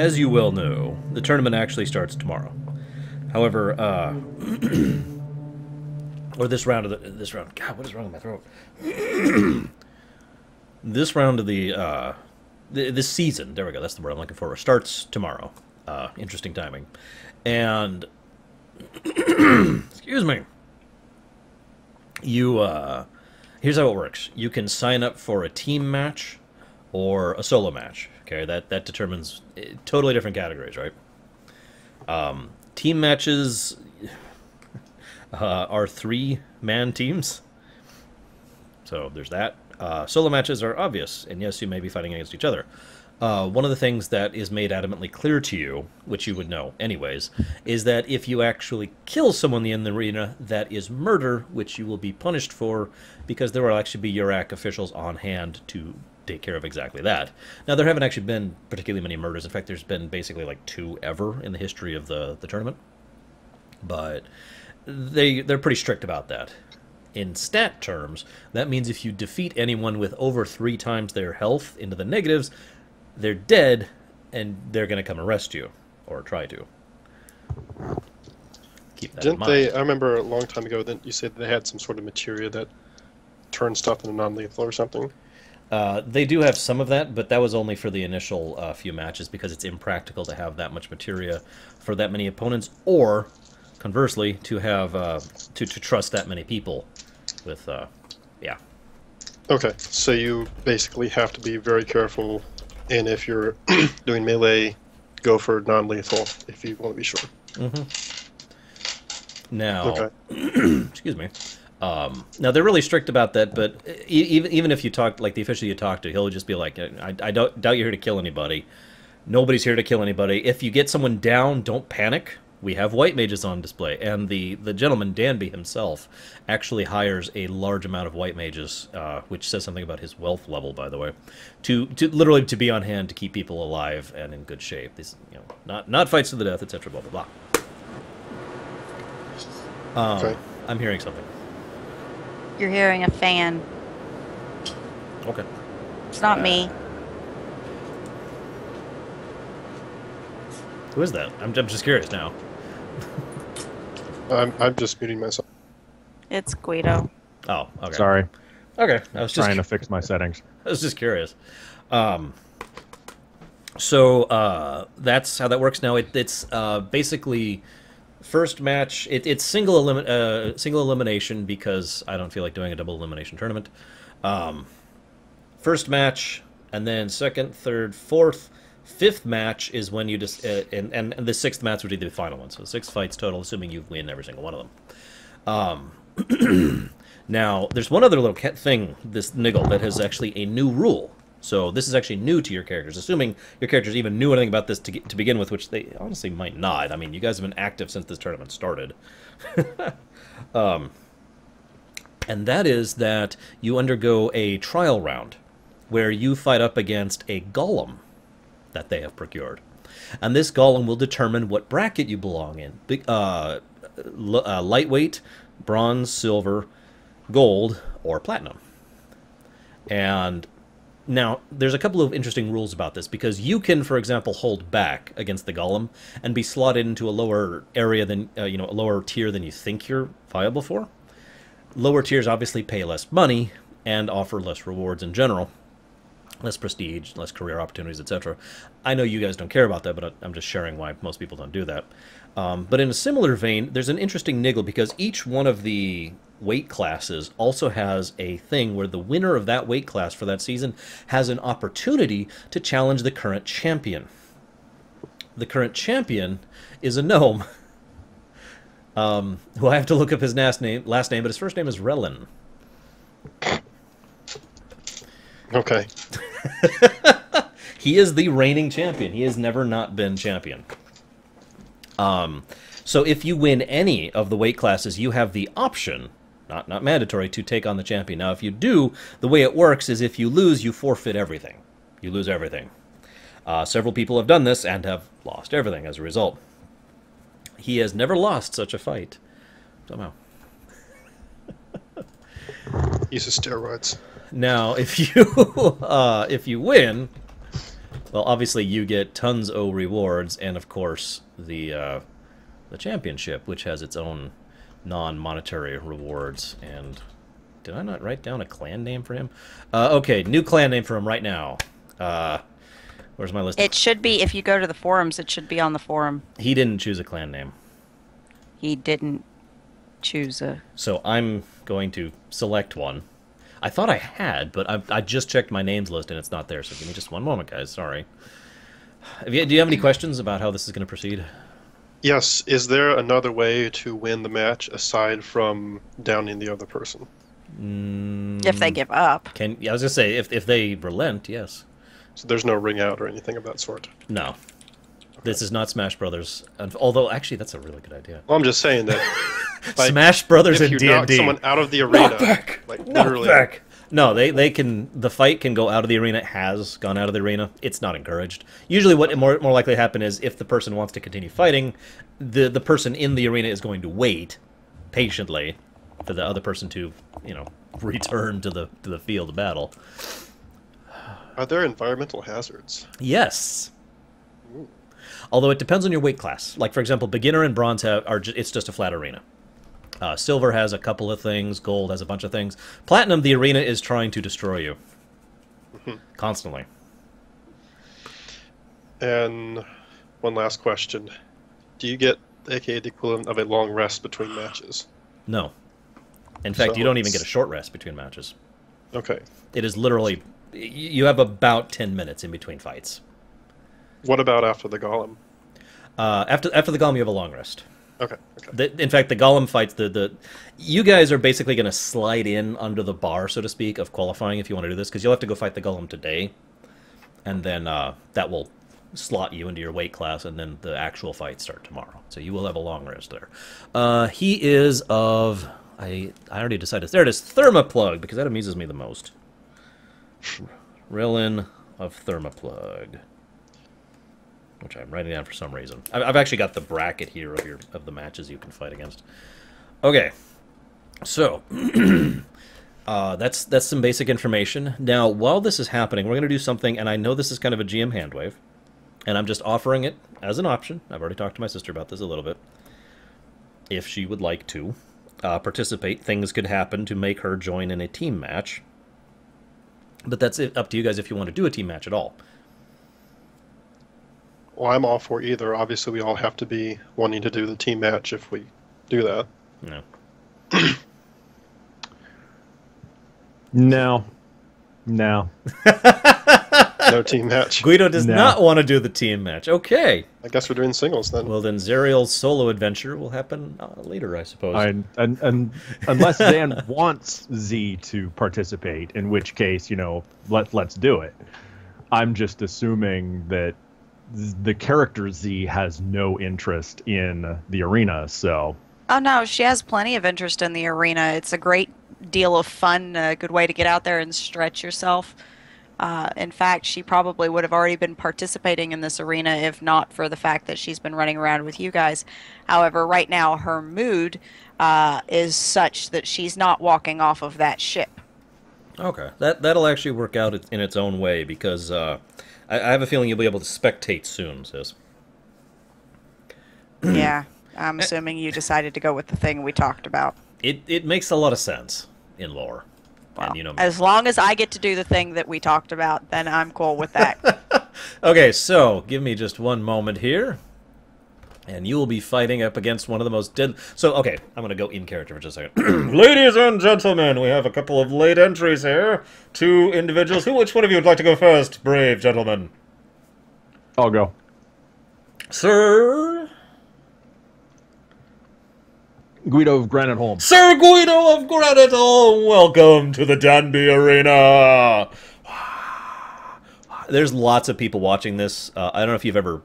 as you well know, the tournament actually starts tomorrow. However, or this round of this round. God, what is wrong with my throat? This round of this season. There we go. That's the word I'm looking for. Starts tomorrow. Interesting timing. And excuse me. Here's how it works. You can sign up for a team match or a solo match. Okay, that determines totally different categories, right? Team matches are 3-man teams. So there's that. Solo matches are obvious, and yes, you may be fighting against each other. One of the things that is made adamantly clear to you, which you would know anyways, is that if you actually kill someone in the arena, that is murder, which you will be punished for, because there will actually be URAC officials on hand to take care of exactly that. Now, there haven't actually been particularly many murders. In fact, there's been basically like 2 ever in the history of the tournament. But they're pretty strict about that. In stat terms, that means if you defeat anyone with over 3 times their health into the negatives, they're dead, and they're going to come arrest you, or try to. Keep that in mind. I remember a long time ago that you said they had some sort of materia that turned stuff into non-lethal or something? They do have some of that, but that was only for the initial few matches, because it's impractical to have that much materia for that many opponents, or, conversely, to have to trust that many people with, yeah. Okay, so you basically have to be very careful, and if you're doing melee, go for non-lethal if you want to be sure. Mm-hmm. Now, okay. Excuse me. Now they're really strict about that, but even if you talk, like the official you talk to, he'll just be like, I doubt you're here to kill anybody. Nobody's here to kill anybody. If you get someone down, don't panic. We have white mages on display, and the gentleman, Danby himself, actually hires a large amount of white mages, which says something about his wealth level, by the way, to literally to be on hand to keep people alive and in good shape. These, not fights to the death, etc. Blah blah blah. Okay. I'm hearing something. You're hearing a fan. Okay. It's not me. Who is that? I'm just curious now. I'm just muting myself. It's Guido. Oh, okay. Sorry. Okay, I was just Trying to fix my settings. I was just curious. So that's how that works now. It's basically first match. It's single elimination, because I don't feel like doing a double elimination tournament. First match, and then second, third, fourth, fifth match is when you just and the sixth match would be the final one. So 6 fights total, assuming you win every single one of them. Now, there's one other little thing, this niggle, that has actually a new rule. So this is actually new to your characters, assuming your characters even knew anything about this to begin with, which they honestly might not. I mean, you guys have been active since this tournament started. And that is that you undergo a trial round where you fight up against a golem that they have procured. And this golem will determine what bracket you belong in. Lightweight, bronze, silver, gold, or platinum. And now, there's a couple of interesting rules about this, because you can, for example, hold back against the golem and be slotted into a lower area than, a lower tier than you think you're viable for. Lower tiers obviously pay less money and offer less rewards in general. Less prestige, less career opportunities, etc. I know you guys don't care about that, but I'm just sharing why most people don't do that. But in a similar vein, there's an interesting niggle, because each one of the weight classes also has a thing where the winner of that weight class for that season has an opportunity to challenge the current champion. The current champion is a gnome, who I have to look up his last name, but his first name is Relin. Okay. He is the reigning champion. He has never not been champion. So if you win any of the weight classes, you have the option, not mandatory, to take on the champion. Now, if you do, the way it works is if you lose, you forfeit everything. You lose everything. Several people have done this and have lost everything as a result. He has never lost such a fight, somehow. Uses steroids. Now, if you win, Well, obviously you get tons of rewards, and of course the championship, which has its own non-monetary rewards. And did I not write down a clan name for him? Okay, new clan name for him right now. Where's my list? It should be, if you go to the forums, it should be on the forum. He didn't choose a clan name. He didn't choose a... So I'm going to select one. I thought I had, but I just checked my names list and it's not there, so give me just one moment, guys. Sorry. Do you have any questions about how this is going to proceed? Yes. Is there another way to win the match aside from downing the other person? If they give up. Yeah, I was going to say, if they relent, yes. So there's no ring out or anything of that sort? No. Okay. This is not Smash Brothers. Although, actually, that's a really good idea. Well, I'm just saying that... Like, Smash Brothers and D&D. If you knock someone out of the arena... Knock back! Like, Knock literally... back! No, they can... The fight can go out of the arena. It has gone out of the arena. It's not encouraged. Usually what more likely to happen is if the person wants to continue fighting, the person in the arena is going to wait patiently for the other person to, you know, return to the field of battle. Are there environmental hazards? Yes. Ooh. Although it depends on your weight class. Like, for example, beginner and bronze it's just a flat arena. Silver has a couple of things. Gold has a bunch of things. Platinum, the arena is trying to destroy you. Constantly. And one last question. Do you get, aka the equivalent of a long rest between matches? No. In fact, So you don't even get a short rest between matches. Okay. It is literally... You have about 10 minutes in between fights. What about after the golem? After the golem, you have a long rest. Okay. Okay. In fact, the golem fights, you guys are basically going to slide in under the bar, so to speak, of qualifying if you want to do this, because you'll have to go fight the golem today, and then that will slot you into your weight class, and then the actual fights start tomorrow. So you will have a long rest there. He is of... I already decided. There it is, Thermoplug, because that amuses me the most. Rillin of Thermoplug. Which I'm writing down for some reason. I've actually got the bracket here of the matches you can fight against. Okay, so that's some basic information. Now, while this is happening, we're going to do something, and I know this is kind of a GM hand wave, and I'm just offering it as an option. I've already talked to my sister about this a little bit. If she would like to participate, things could happen to make her join in a team match. But that's up to you guys if you want to do a team match at all. Well, I'm all for either. Obviously, we all have to be wanting to do the team match if we do that. No. No. No. No team match. Guido does No. not want to do the team match. Okay. I guess we're doing singles then. Well, then Zerial's solo adventure will happen later, I suppose. Unless Dan wants Z to participate, in which case, you know, let's do it. I'm just assuming that the character Z has no interest in the arena, so... Oh, no, she has plenty of interest in the arena. It's a great deal of fun, a good way to get out there and stretch yourself. In fact, she probably would have already been participating in this arena if not for the fact that she's been running around with you guys. However, right now her mood is such that she's not walking off of that ship. Okay. That'll actually work out in its own way, because I have a feeling you'll be able to spectate soon, sis. Yeah, I'm assuming you decided to go with the thing we talked about. It makes a lot of sense in lore. Well, And you know me. as long as I get to do the thing that we talked about, then I'm cool with that. Okay, so give me just one moment here, and you will be fighting up against one of the most dead. So, okay, I'm gonna go in character for just a second. Ladies and gentlemen, we have a couple of late entries here. Two individuals. Which one of you would like to go first, brave gentlemen? I'll go. Sir. Guido of Granite Holm. Sir Guido of Granite Hall, welcome to the Danby Arena. There's lots of people watching this. I don't know if you've ever...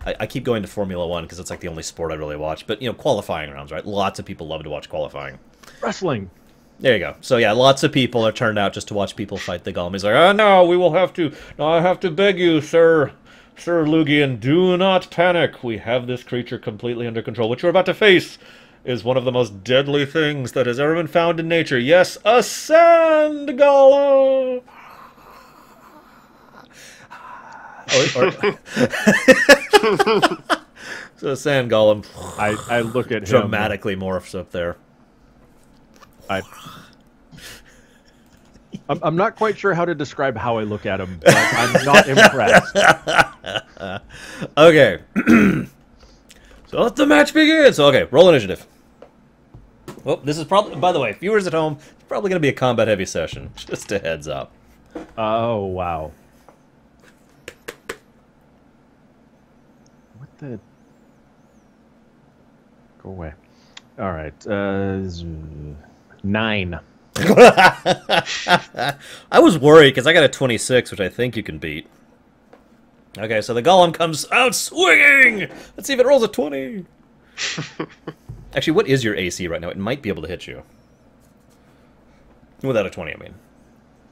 I keep going to Formula 1 because it's like the only sport I really watch. But, you know, qualifying rounds, right? Lots of people love to watch qualifying. Wrestling. There you go. So, yeah, lots of people are turned out just to watch people fight the golem. He's like, oh, no, we will have to... No, I have to beg you, Sir Lugian, do not panic. We have this creature completely under control. What you're about to face is one of the most deadly things that has ever been found in nature. Yes, a sand golem! So the sand golem I look at him. dramatically morphs up there. I'm not quite sure how to describe how I look at him, but I'm not impressed. Okay. So let the match begin. So, okay, roll initiative. Well, this is probably, by the way, viewers at home, it's probably going to be a combat-heavy session. Just a heads up. Oh, wow. What the... Go away. All right. 9. I was worried because I got a 26, which I think you can beat. Okay, so the golem comes out swinging! Let's see if it rolls a 20. Actually, what is your AC right now? It might be able to hit you. Without a 20, I mean.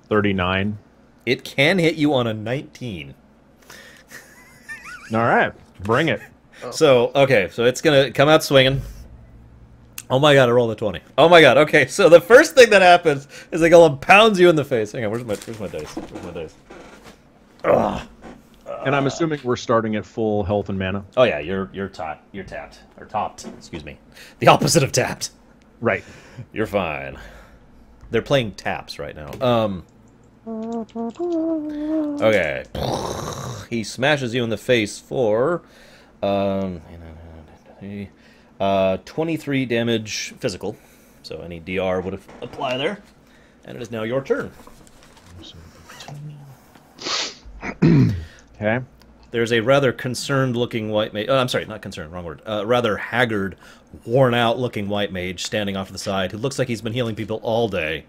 39. It can hit you on a 19. All right. Bring it. So, okay, so it's going to come out swinging. Oh my god, I rolled a 20. Oh my god, okay, so the first thing that happens is the golem pounds you in the face. Hang on, where's my dice? Where's my dice? Ugh. And I'm assuming we're starting at full health and mana. Oh yeah, you're tapped. You're tapped. Or topped, excuse me. The opposite of tapped. Right. You're fine. They're playing taps right now. Okay. He smashes you in the face for 23 damage physical. So any DR would apply there. And it is now your turn. Okay. There's a rather concerned-looking white mage. Oh, I'm sorry, not concerned. Wrong word. Rather haggard, worn-out-looking white mage standing off to the side who looks like he's been healing people all day,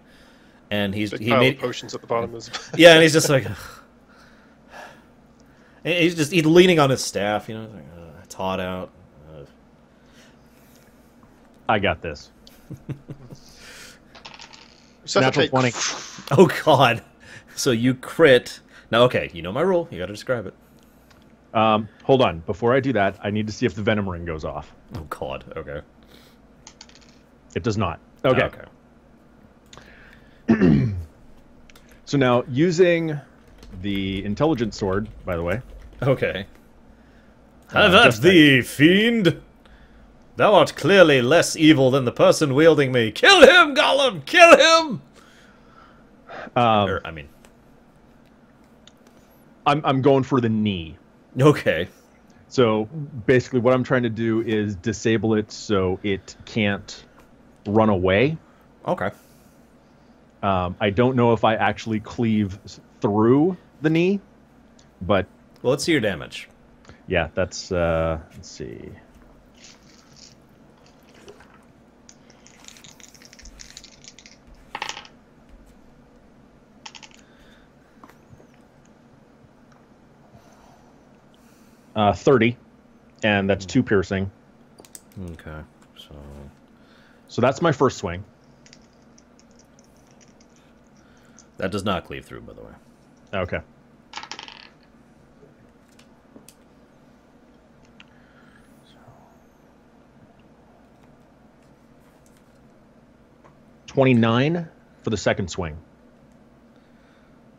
and he made potions at the bottom is. Yeah, and he's just like, and he's leaning on his staff. You know, like, it's hot out. I got this. Natural 20. Oh God! So you crit. Now, okay, you know my rule. You got to describe it. Hold on. Before I do that, I need to see if the venom ring goes off. Oh God. Okay. It does not. Okay. Okay. So now, using the intelligence sword, by the way. Okay. Have at thee, fiend! Thou art clearly less evil than the person wielding me. Kill him, Gollum! Kill him! I'm going for the knee. Okay. So basically what I'm trying to do is disable it so it can't run away. Okay. I don't know if I actually cleave through the knee, but... Well, let's see your damage. Yeah, that's... let's see... Uh, 30, and that's 2 piercing. Okay, so that's my first swing. That does not cleave through, by the way. Okay. So. 29 for the second swing.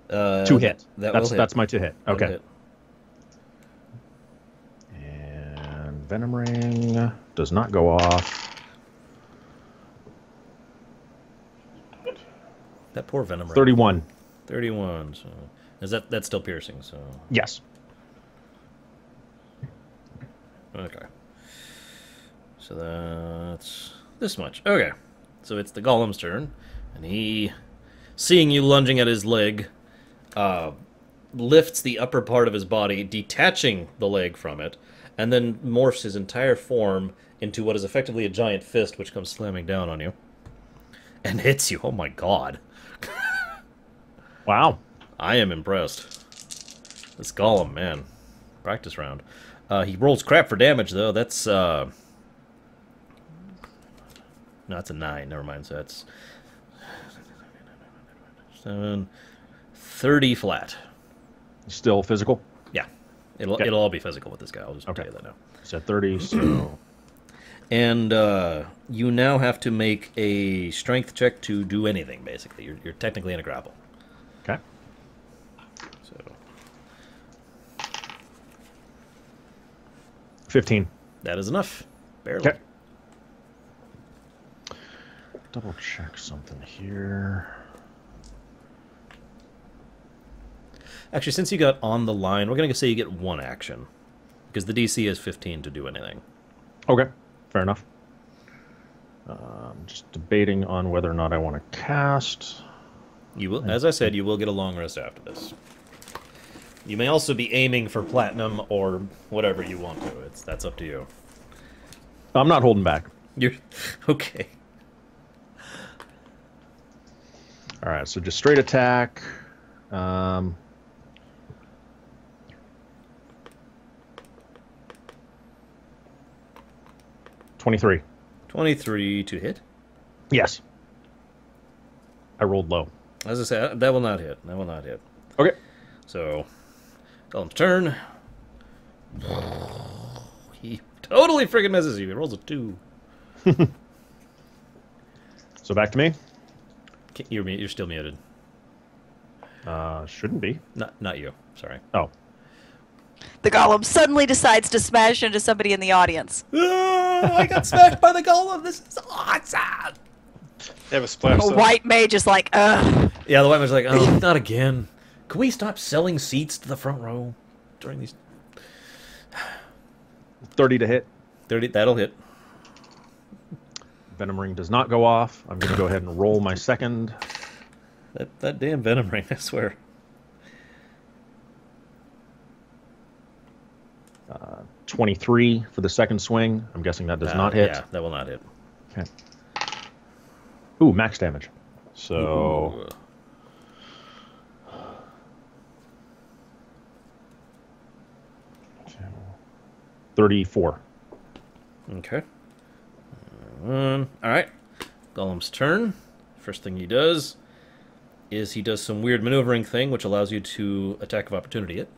To hit. That's my to hit. Okay. Hit. Venom ring does not go off. That poor venom ring. 31. 31. So is that's still piercing? So yes. Okay. So that's this much. Okay. So it's the golem's turn, and he, seeing you lunging at his leg, lifts the upper part of his body, detaching the leg from it. And then morphs his entire form into what is effectively a giant fist, which comes slamming down on you. And hits you. Oh my god. Wow. I am impressed. This golem, man. Practice round. He rolls crap for damage, though. That's, no, that's a 9. Never mind. So that's 7, 30 flat. Still physical? Yeah. It'll all be physical with this guy. I'll just tell you that now. So 30, so... And you now have to make a strength check to do anything, basically. You're technically in a grapple. Okay. So 15. That is enough. Barely. Okay. Double check something here. Actually, since you got on the line, we're going to say you get 1 action. Because the DC is 15 to do anything. Okay, fair enough. Just debating on whether or not I want to cast. You will, as I said, you will get a long rest after this. You may also be aiming for platinum or whatever you want to. That's up to you. I'm not holding back. You're okay. All right, so just straight attack. 23. 23 to hit. Yes. I rolled low. As I said, that will not hit. That will not hit. Okay. So, Golem's turn. He totally friggin' misses you. He rolls a 2. So back to me. You're still muted. Shouldn't be. Not you. Sorry. Oh. The golem suddenly decides to smash into somebody in the audience. Oh, I got smacked by the golem. This is awesome. They have a splash A zone. white mage is like, ugh. Yeah, the white man's like, oh, not again. Can we stop selling seats to the front row during these? 30 to hit. 30. That'll hit. Venom ring does not go off. I'm going to go ahead and roll my second. That damn venom ring. I swear. 23 for the second swing. I'm guessing that does not hit. Yeah, that will not hit. Okay. Ooh, max damage. So. Ooh. 34. Okay. All right. Golem's turn. First thing he does is he does some weird maneuvering thing, which allows you to attack of opportunity it.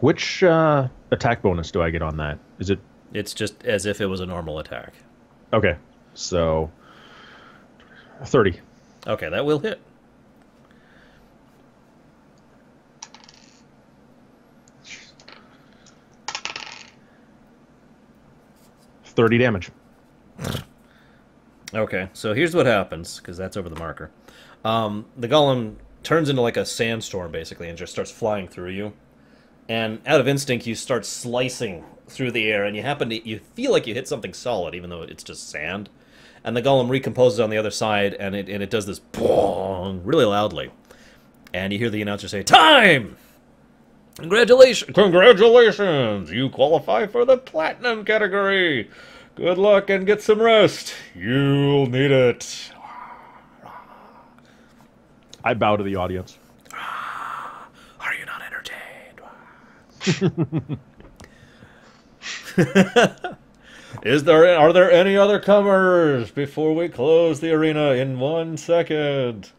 Which attack bonus do I get on that? Is it? It's just as if it was a normal attack. Okay, so 30. Okay, that will hit. $30 damage. Okay, so here's what happens, because that's over the marker. The golem turns into like a sandstorm, basically, and just starts flying through you. And out of instinct, you start slicing through the air, and you feel like you hit something solid, even though it's just sand. And the golem recomposes on the other side, and it does this boom really loudly. And you hear the announcer say, "Time! Congratulations! You qualify for the platinum category. Good luck and get some rest. You'll need it." I bow to the audience. Are you not entertained? Are there any other comers before we close the arena in 1 second?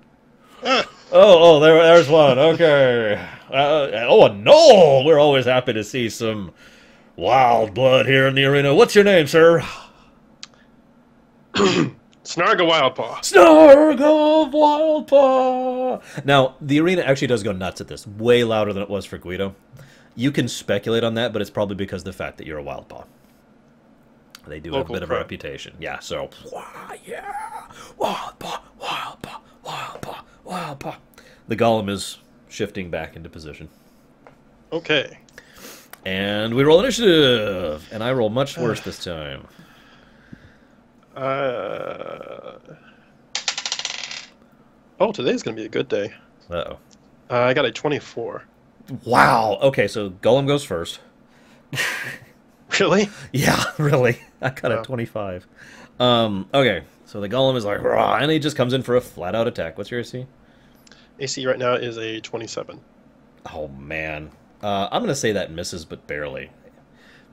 There's one. Okay. A Knoll. We're always happy to see some wild blood here in the arena. What's your name, sir? Snarg of Wildpaw. Snarg of Wildpaw. Now, the arena actually does go nuts at this. Way louder than it was for Guido. You can speculate on that, but it's probably because of the fact that you're a Wildpaw. They do have a bit of a reputation. Yeah, so... Yeah! Wildpaw! Wildpaw! Wildpaw! Wildpaw! The golem is shifting back into position. Okay. And we roll initiative! And I roll much worse this time. Oh, today's going to be a good day. Uh-oh. I got a 24. Wow! Okay, so golem goes first. Really? Yeah, really. I got a 25. Okay, so the golem is like, rah, and he just comes in for a flat-out attack. What's your AC? AC right now is a 27. Oh, man. I'm going to say that misses, but barely.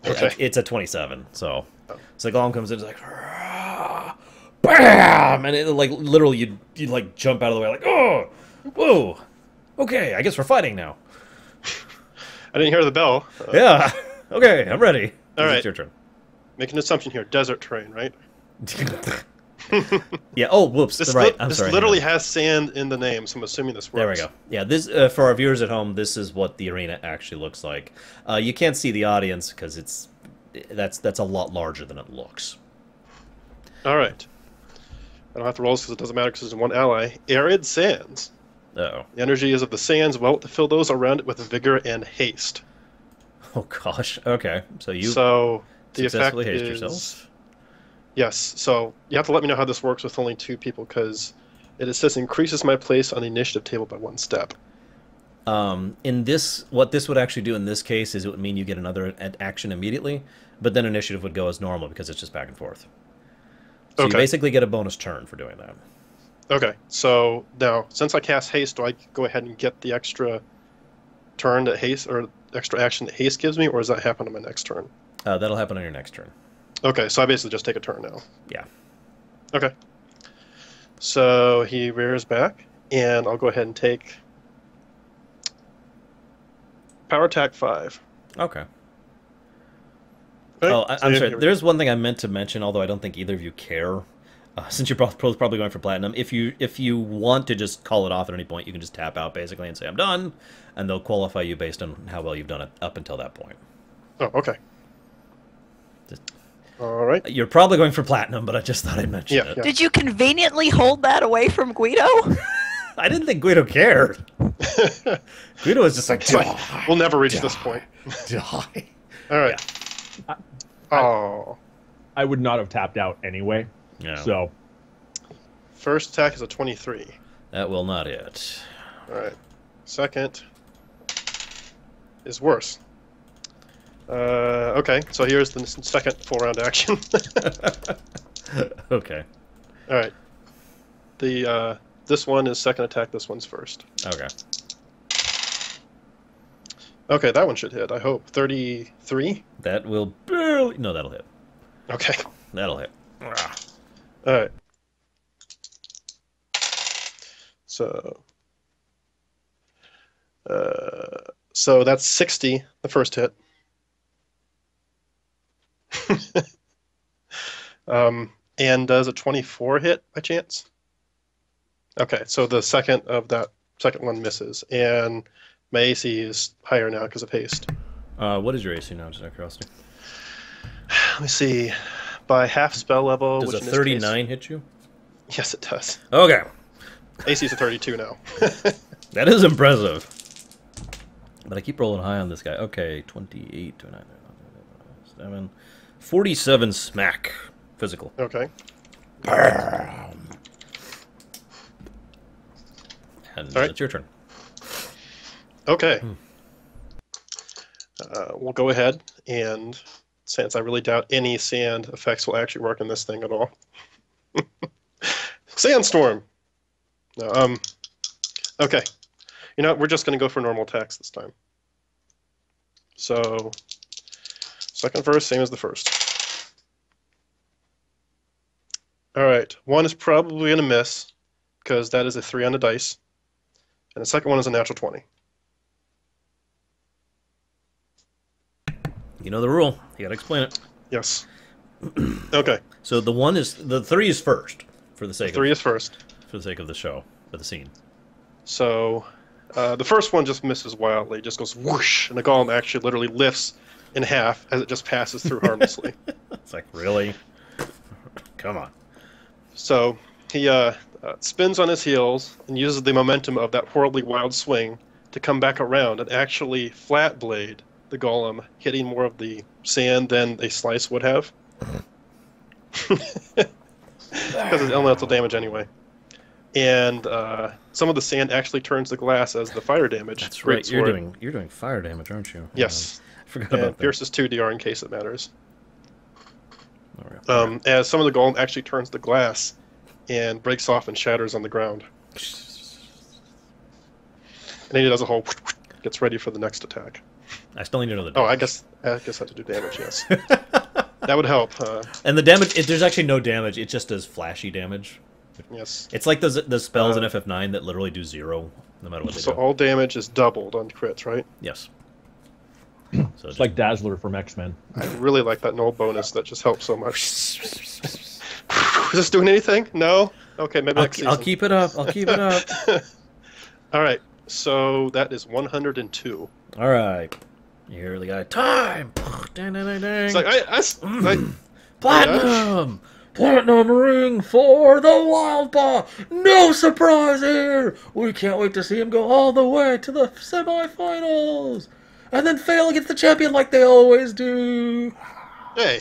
Okay. It's a 27, so... Oh. So the golem comes in, it's like, rah, bam! And it, like, literally, you like, jump out of the way, like, oh! Whoa! Okay, I guess we're fighting now. I didn't hear the bell. Yeah. Okay, I'm ready. All right. It's your turn. Make an assumption here. Desert terrain, right? Yeah. Oh, whoops. This, Right. this literally has sand in the name, so I'm assuming this works. There we go. Yeah, this for our viewers at home. This is what the arena actually looks like. You can't see the audience because that's a lot larger than it looks. All right. I don't have to roll this because it doesn't matter because there's one ally. Arid sands. Uh-oh. The energy is of the sands. Well, to fill those around it with vigor and haste. Oh gosh. Okay. So you So the effect successfully haste is yourself. yes. So you have to let me know how this works with only 2 people because it says increases my place on the initiative table by 1 step. In this, what this would actually do in this case is it would mean you get another action immediately, but then initiative would go as normal because it's just back and forth. So you basically get a bonus turn for doing that. Okay. So now, since I cast haste, do I go ahead and get the extra turn that haste or extra action that haste gives me, or does that happen on my next turn? That'll happen on your next turn. Okay. So I basically just take a turn now. Yeah. Okay. So he rears back, and I'll go ahead and take power attack 5. Okay. Okay, Oh, so I'm here sorry. we There's one thing I meant to mention, although I don't think either of you care. Since you're both probably going for platinum, if you want to just call it off at any point, you can just tap out basically and say I'm done, and they'll qualify you based on how well you've done it up until that point. Oh, okay. Just, All right. you're probably going for platinum, but I just thought I'd mention it. Yeah. Did you conveniently hold that away from Guido? I didn't think Guido cared. Guido was just like, It's like, we'll never reach this point. die. All right. Oh. I would not have tapped out anyway. Yeah. So First attack is a 23. That will not hit. All right. Second is worse. Okay, so here's the second full round action. Okay. All right. The this one is second attack. This one's first. Okay. Okay, that one should hit. I hope 33. That will barely. No, that'll hit. Okay. That'll hit. Ah. All right. So. So that's 60. The first hit. And does a 24 hit by chance? Okay, so the second of that second one misses, and my AC is higher now because of haste. What is your AC now, just out of curiosity? Let me see. By half spell level, Does which a in this 39 hit you? Case, yes, it does. Okay. AC's a 32 now. That is impressive. But I keep rolling high on this guy. Okay, 28, 29, 7, 47 smack. Physical. Okay. And right. it's your turn. Okay. We'll go ahead, and since I really doubt any sand effects will actually work on this thing at all. Sandstorm! No, okay. You know what, we're just going to go for normal attacks this time. So, second verse, same as the first. Alright, one is probably going to miss, because that is a 3 on the dice. And the second one is a natural 20. You know the rule. You gotta explain it. Yes. Okay. So the 3 is first, for the sake Three is first. for the sake of the show, for the scene. So, the first one just misses wildly, just goes whoosh, and the golem actually literally lifts in half as it just passes through harmlessly. It's like, really? Come on. So, he spins on his heels and uses the momentum of that horribly wild swing to come back around and actually flat blade the golem, hitting more of the sand than a slice would have. Because it's elemental damage anyway. And some of the sand actually turns to glass as the fire damage. That's right. Greatsword. You're doing fire damage, aren't you? Yes. I forgot And about that. pierces 2 DR in case it matters. All right. As some of the golem actually turns to glass and breaks off and shatters on the ground. And then he does a whole gets ready for the next attack. I still need to know the Oh, damage. I guess I have to do damage, yes. That would help. And the damage, there's actually no damage. It just does flashy damage. Yes. It's like the spells in FF9 that literally do 0, no matter what they So do. all damage is doubled on crits, right? Yes. So it's like Dazzler from X-Men. I really like that null bonus that just helps so much. Is this doing anything? No? Okay, maybe next season. I'll keep it up. I'll keep it up. All right, so that is 102. All right. You hear the guy, time! Dang, dang, dang, dang. It's like, Platinum! Platinum ring for the Wild Ball! No surprise here! We can't wait to see him go all the way to the semifinals! And then fail against the champion like they always do! Hey.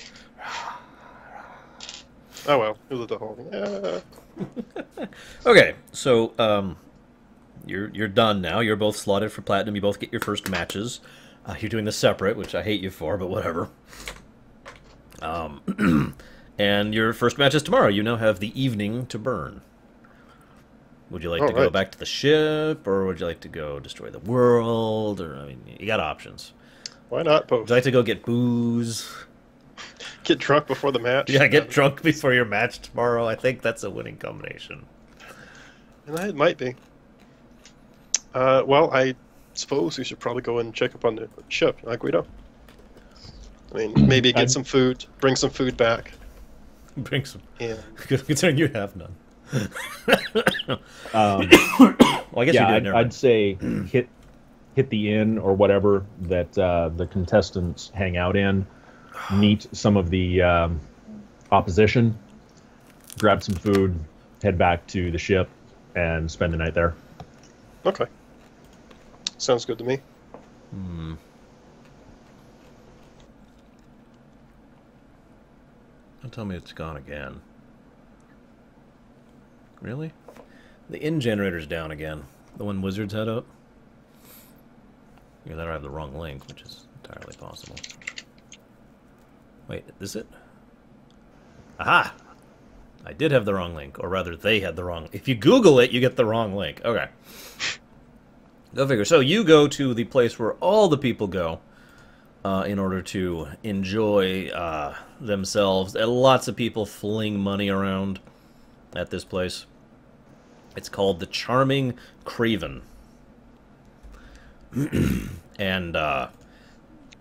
Oh well, who lit the whole thing? Okay, so, you're done now. You're both slotted for Platinum. You both get your first matches. You're doing this separate, which I hate you for, but whatever. And your first match is tomorrow. You now have the evening to burn. Would you like to go back to the ship, or would you like to go destroy the world? Or, I mean, you got options. Why not both? Would you like to go get booze? Get drunk before the match? Yeah, get drunk before your match tomorrow. I think that's a winning combination. And it might be. Well, I suppose we should probably go and check up on the ship, huh, Guido? I mean, maybe get some food, bring some food back. Bring some. Yeah. Considering you have none. Well, I guess yeah, you do. I'd say hit the inn or whatever that the contestants hang out in, meet some of the opposition, grab some food, head back to the ship, and spend the night there. Okay. Sounds good to me. Don't tell me it's gone again. Really? The inn generator's down again. The one Wizards had up? Either that or I have the wrong link, which is entirely possible. Wait, is it? Aha! I did have the wrong link, or rather, they had the wrong... If you Google it, you get the wrong link. Okay. Go figure. So you go to the place where all the people go in order to enjoy themselves. And lots of people fling money around at this place. It's called the Charming Craven. And a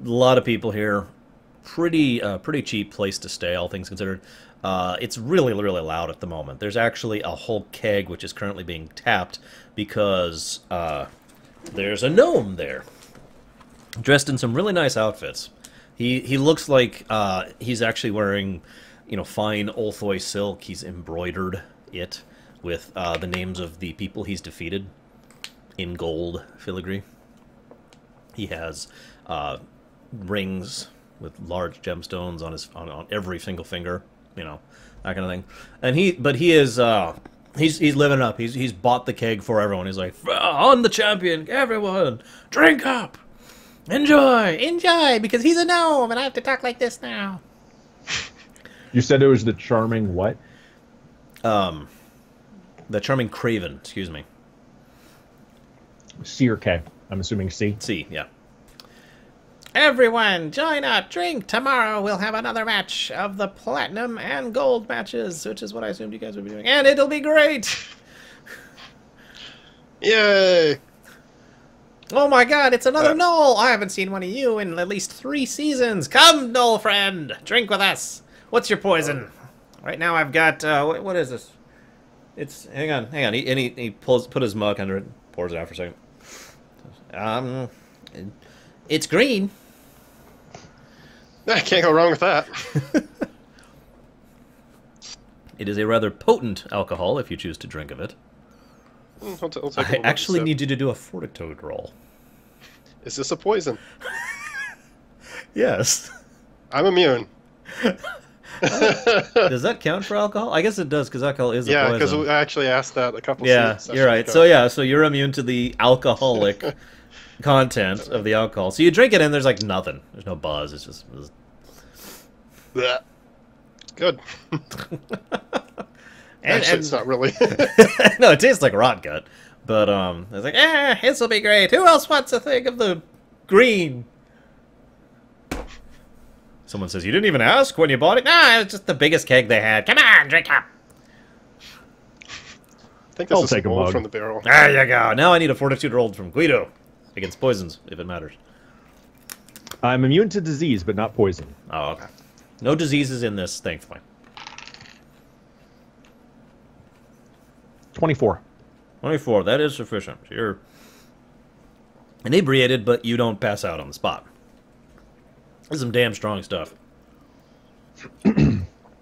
lot of people here. Pretty cheap place to stay, all things considered. It's really, really loud at the moment. There's actually a whole keg which is currently being tapped because there's a gnome there, dressed in some really nice outfits. He looks like he's actually wearing, fine Olthoi silk. He's embroidered it with the names of the people he's defeated in gold filigree. He has rings with large gemstones on every single finger, that kind of thing. And he is he's living up. He's bought the keg for everyone. He's like, on the champion, everyone, drink up, enjoy, because he's a gnome and I have to talk like this now. You said it was the Charming what? The Charming Craven, excuse me. C or K? I'm assuming C. C, yeah. Everyone, join up, drink. Tomorrow we'll have another match of the Platinum and Gold matches, which is what I assumed you guys would be doing. And it'll be great! Yay! Oh my god, it's another Knoll! I haven't seen one of you in at least 3 seasons. Come, Knoll friend, drink with us. What's your poison? Right now I've got, what is this? It's, hang on. He put his mug under it, pours it out for a second. It's green. I can't go wrong with that. It is a rather potent alcohol if you choose to drink of it. I'll take I actually need you to do a fortitude roll. Is this a poison? Yes. I'm immune. Does that count for alcohol? I guess it does, because alcohol is a poison. Yeah, because I actually asked that a couple sessions you're right. ago. So you're immune to the alcoholic content of the alcohol. So you drink it and there's like nothing. There's no buzz. It's just... Blech. Good. Actually, it's not really. No, it tastes like rot gut. But it's like, this will be great. Who else wants a thing of the green? Someone says, you didn't even ask when you bought it? Nah, it was just the biggest keg they had. Come on, drink up. I think this I'll is take a old mug. from the barrel. There you go. Now I need a fortitude roll from Guido against poisons, if it matters. I'm immune to disease, but not poison. Oh, okay. No diseases in this, thankfully. 24. 24. That is sufficient. You're inebriated, but you don't pass out on the spot. This is some damn strong stuff.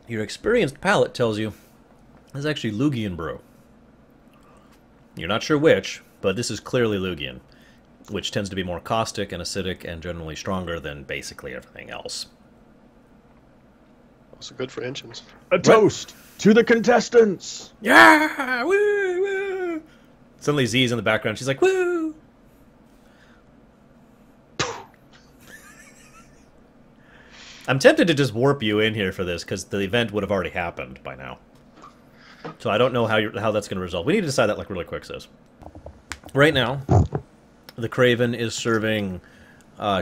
Your experienced palate tells you this is actually Lugian brew. You're not sure which, but this is clearly Lugian, which tends to be more caustic and acidic and generally stronger than basically everything else. Also good for engines. A toast to the contestants! Yeah! Woo! Woo! Suddenly Z's in the background. She's like, woo! I'm tempted to just warp you in here for this, because the event would have already happened by now. So I don't know how that's going to resolve. We need to decide that like really quick, sis. Right now, the Craven is serving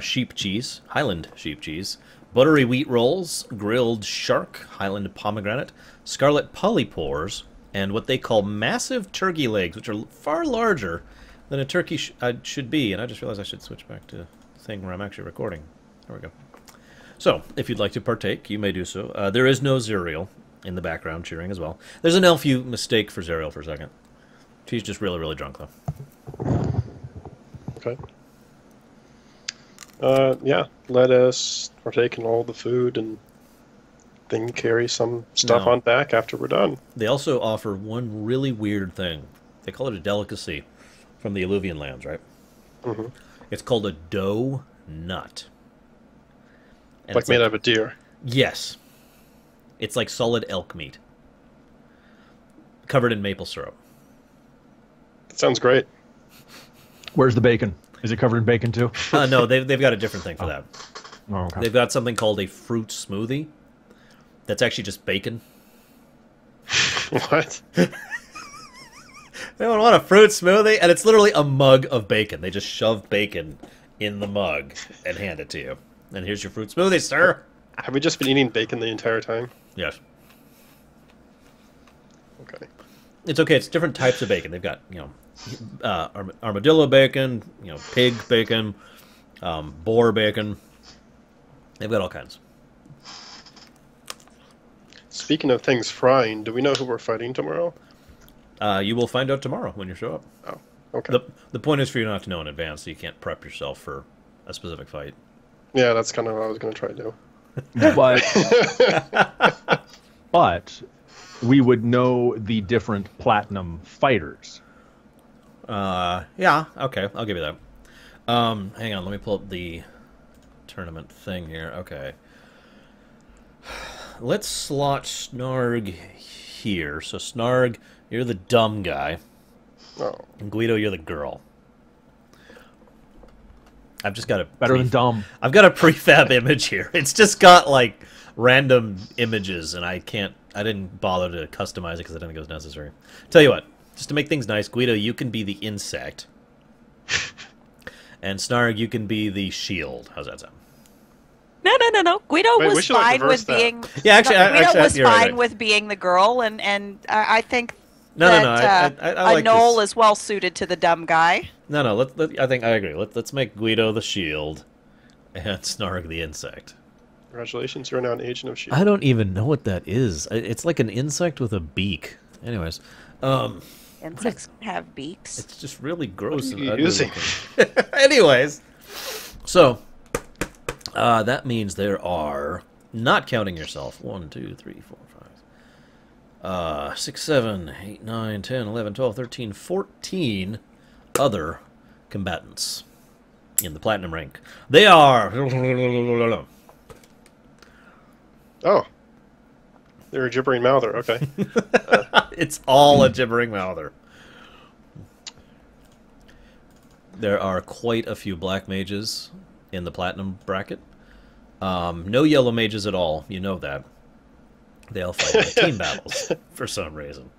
sheep cheese, Highland sheep cheese, buttery wheat rolls, grilled shark, Highland pomegranate, scarlet polypores, and what they call massive turkey legs, which are far larger than a turkey should be. And I just realized I should switch back to the thing where I'm actually recording. There we go. So, if you'd like to partake, you may do so. There is no Zerial in the background cheering as well. There's an elf you mistake for Zerial for a second. She's just really, really drunk, though. Okay. Yeah, let us partake in all the food and then carry some stuff on back after we're done. They also offer one really weird thing. They call it a delicacy from the Alluvian lands, right? Mm-hmm. It's called a dough nut. And Like made out of a deer. Yes. It's like solid elk meat. Covered in maple syrup. That sounds great. Where's the bacon? Is it covered in bacon too? No, they've got a different thing for that. Oh, okay. They've got something called a fruit smoothie. That's actually just bacon. What? Anyone want a fruit smoothie? And it's literally a mug of bacon. They just shove bacon in the mug and hand it to you. And here's your fruit smoothie, sir. Have we just been eating bacon the entire time? Yes. Okay. It's okay. It's different types of bacon. They've got, armadillo bacon, pig bacon, boar bacon. They've got all kinds. Speaking of things frying, do we know who we're fighting tomorrow? You will find out tomorrow when you show up. Oh, okay. The point is for you not to know in advance, so you can't prep yourself for a specific fight. Yeah, that's kind of what I was going to try to do. But we would know the different platinum fighters. Yeah, okay, I'll give you that. Hang on, let me pull up the tournament thing here. Okay. Let's slot Snarg here. So Snarg, you're the dumb guy. Oh. And Guido, you're the girl. I've just got a Better than dumb. I've got a prefab image here. It's just got like random images, and I didn't bother to customize it because I didn't think it was necessary. Tell you what, just to make things nice, Guido, you can be the insect, and Snarg, you can be the shield. How's that sound? No. Guido Wait, we was should, like, fine reverse with that. being. Yeah, actually, Guido was you're right. fine with being the girl, and I think No. that I like Noel this. is well suited to the dumb guy. No. I think I agree. Let's make Guido the shield, and Snarg the insect. Congratulations, you're now an agent of S.H.I.E.L.D. I don't even know what that is. It's like an insect with a beak. Anyways, Insects have beaks. it's just really gross What are and you ugly using? looking. Anyways, so that means there are, not counting yourself, 1, 2, 3, 4, 5, 6, 7, 8, 9, 10, 11, 12, 13, 14 other combatants in the platinum rank. They are. Oh. They're a gibbering mouther, okay. It's all a gibbering mouther. There are quite a few black mages in the platinum bracket. No yellow mages at all. You know that. They all fight in team battles for some reason.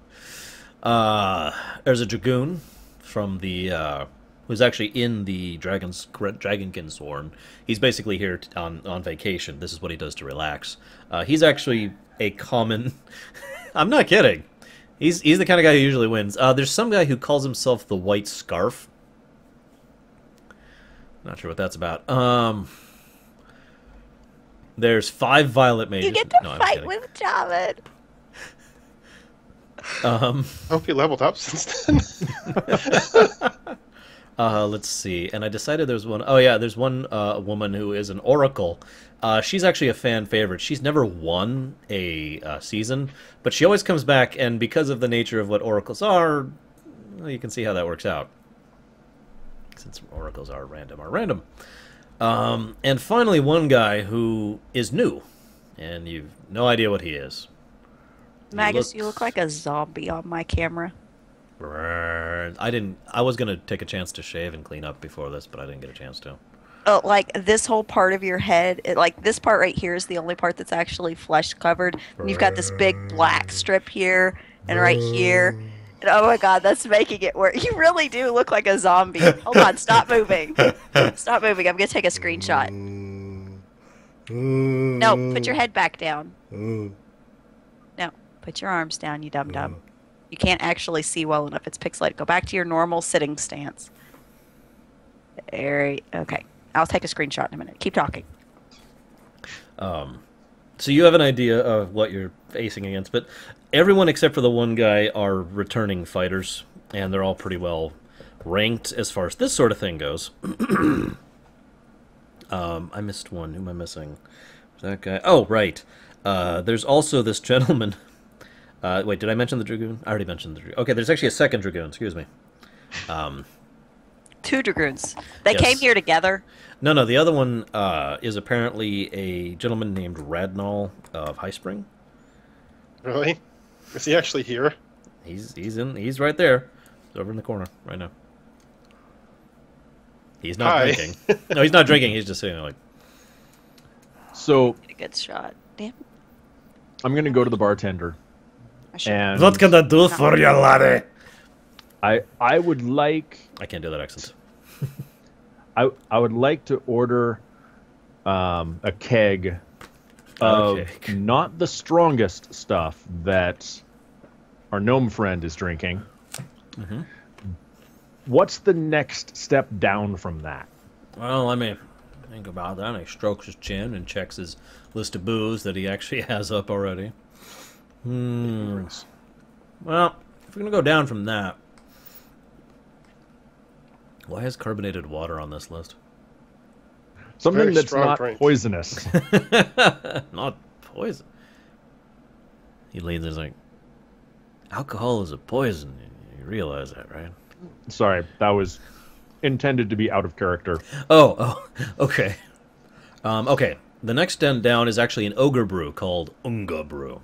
There's a dragoon from the who's actually in the Dragonkin Sworn. He's basically here on vacation. This is what he does to relax. He's actually a common. I'm not kidding. He's the kind of guy who usually wins. There's some guy who calls himself the White Scarf. Not sure what that's about. There's 5 violet mages. You get to No, I'm fight kidding. with Javid. Hope he leveled up since then. Let's see. And I decided there's one. Oh yeah, there's one woman who is an oracle. She's actually a fan favorite. She's never won a season, but she always comes back. And because of the nature of what oracles are, well, you can see how that works out. Since oracles are random. And finally, one guy who is new, and you've no idea what he is. Magus, you look like a zombie on my camera. I was gonna take a chance to shave and clean up before this, but I didn't get a chance to. Oh, like this whole part of your head, like this part right here is the only part that's actually flesh covered. And you've got this big black strip here and right here. And oh my god, that's making it worse. You really do look like a zombie. Hold on, stop moving. Stop moving. I'm gonna take a screenshot. No, put your head back down. No, put your arms down, you dum-dum. You can't actually see well enough. It's pixelated. Go back to your normal sitting stance. Okay. I'll take a screenshot in a minute. Keep talking. So you have an idea of what you're facing against, but everyone except for the one guy are returning fighters, and they're all pretty well ranked as far as this sort of thing goes. I missed one. Who am I missing? That guy. Oh, right. There's also this gentleman. Wait, did I mention the Dragoon? I already mentioned the Dragoon. Okay, there's actually a second Dragoon. Excuse me. Two Dragoons. They Yes. came here together. No, the other one is apparently a gentleman named Radnall of High Spring. Really? Is he actually here? He's right there. He's over in the corner right now. He's not Hi. drinking. No, he's not drinking. He's just sitting there like. So Get a good shot. Damn. I'm gonna go to the bartender, I should. and What can I do for you, laddie? I would like I can't do that accent. I would like to order a keg of Okay. not the strongest stuff that our gnome friend is drinking. Mm-hmm. What's the next step down from that? Well, let me think about that. He strokes his chin and checks his list of booze that he actually has up already. Well, if we're gonna go down from that, why is carbonated water on this list? Something Very that's strong not drink. poisonous. Not poison. He leans in and is like, alcohol is a poison. You realize that, right? Sorry, that was intended to be out of character. Oh, okay. Okay, the next den down is actually an ogre brew called Unga Brew.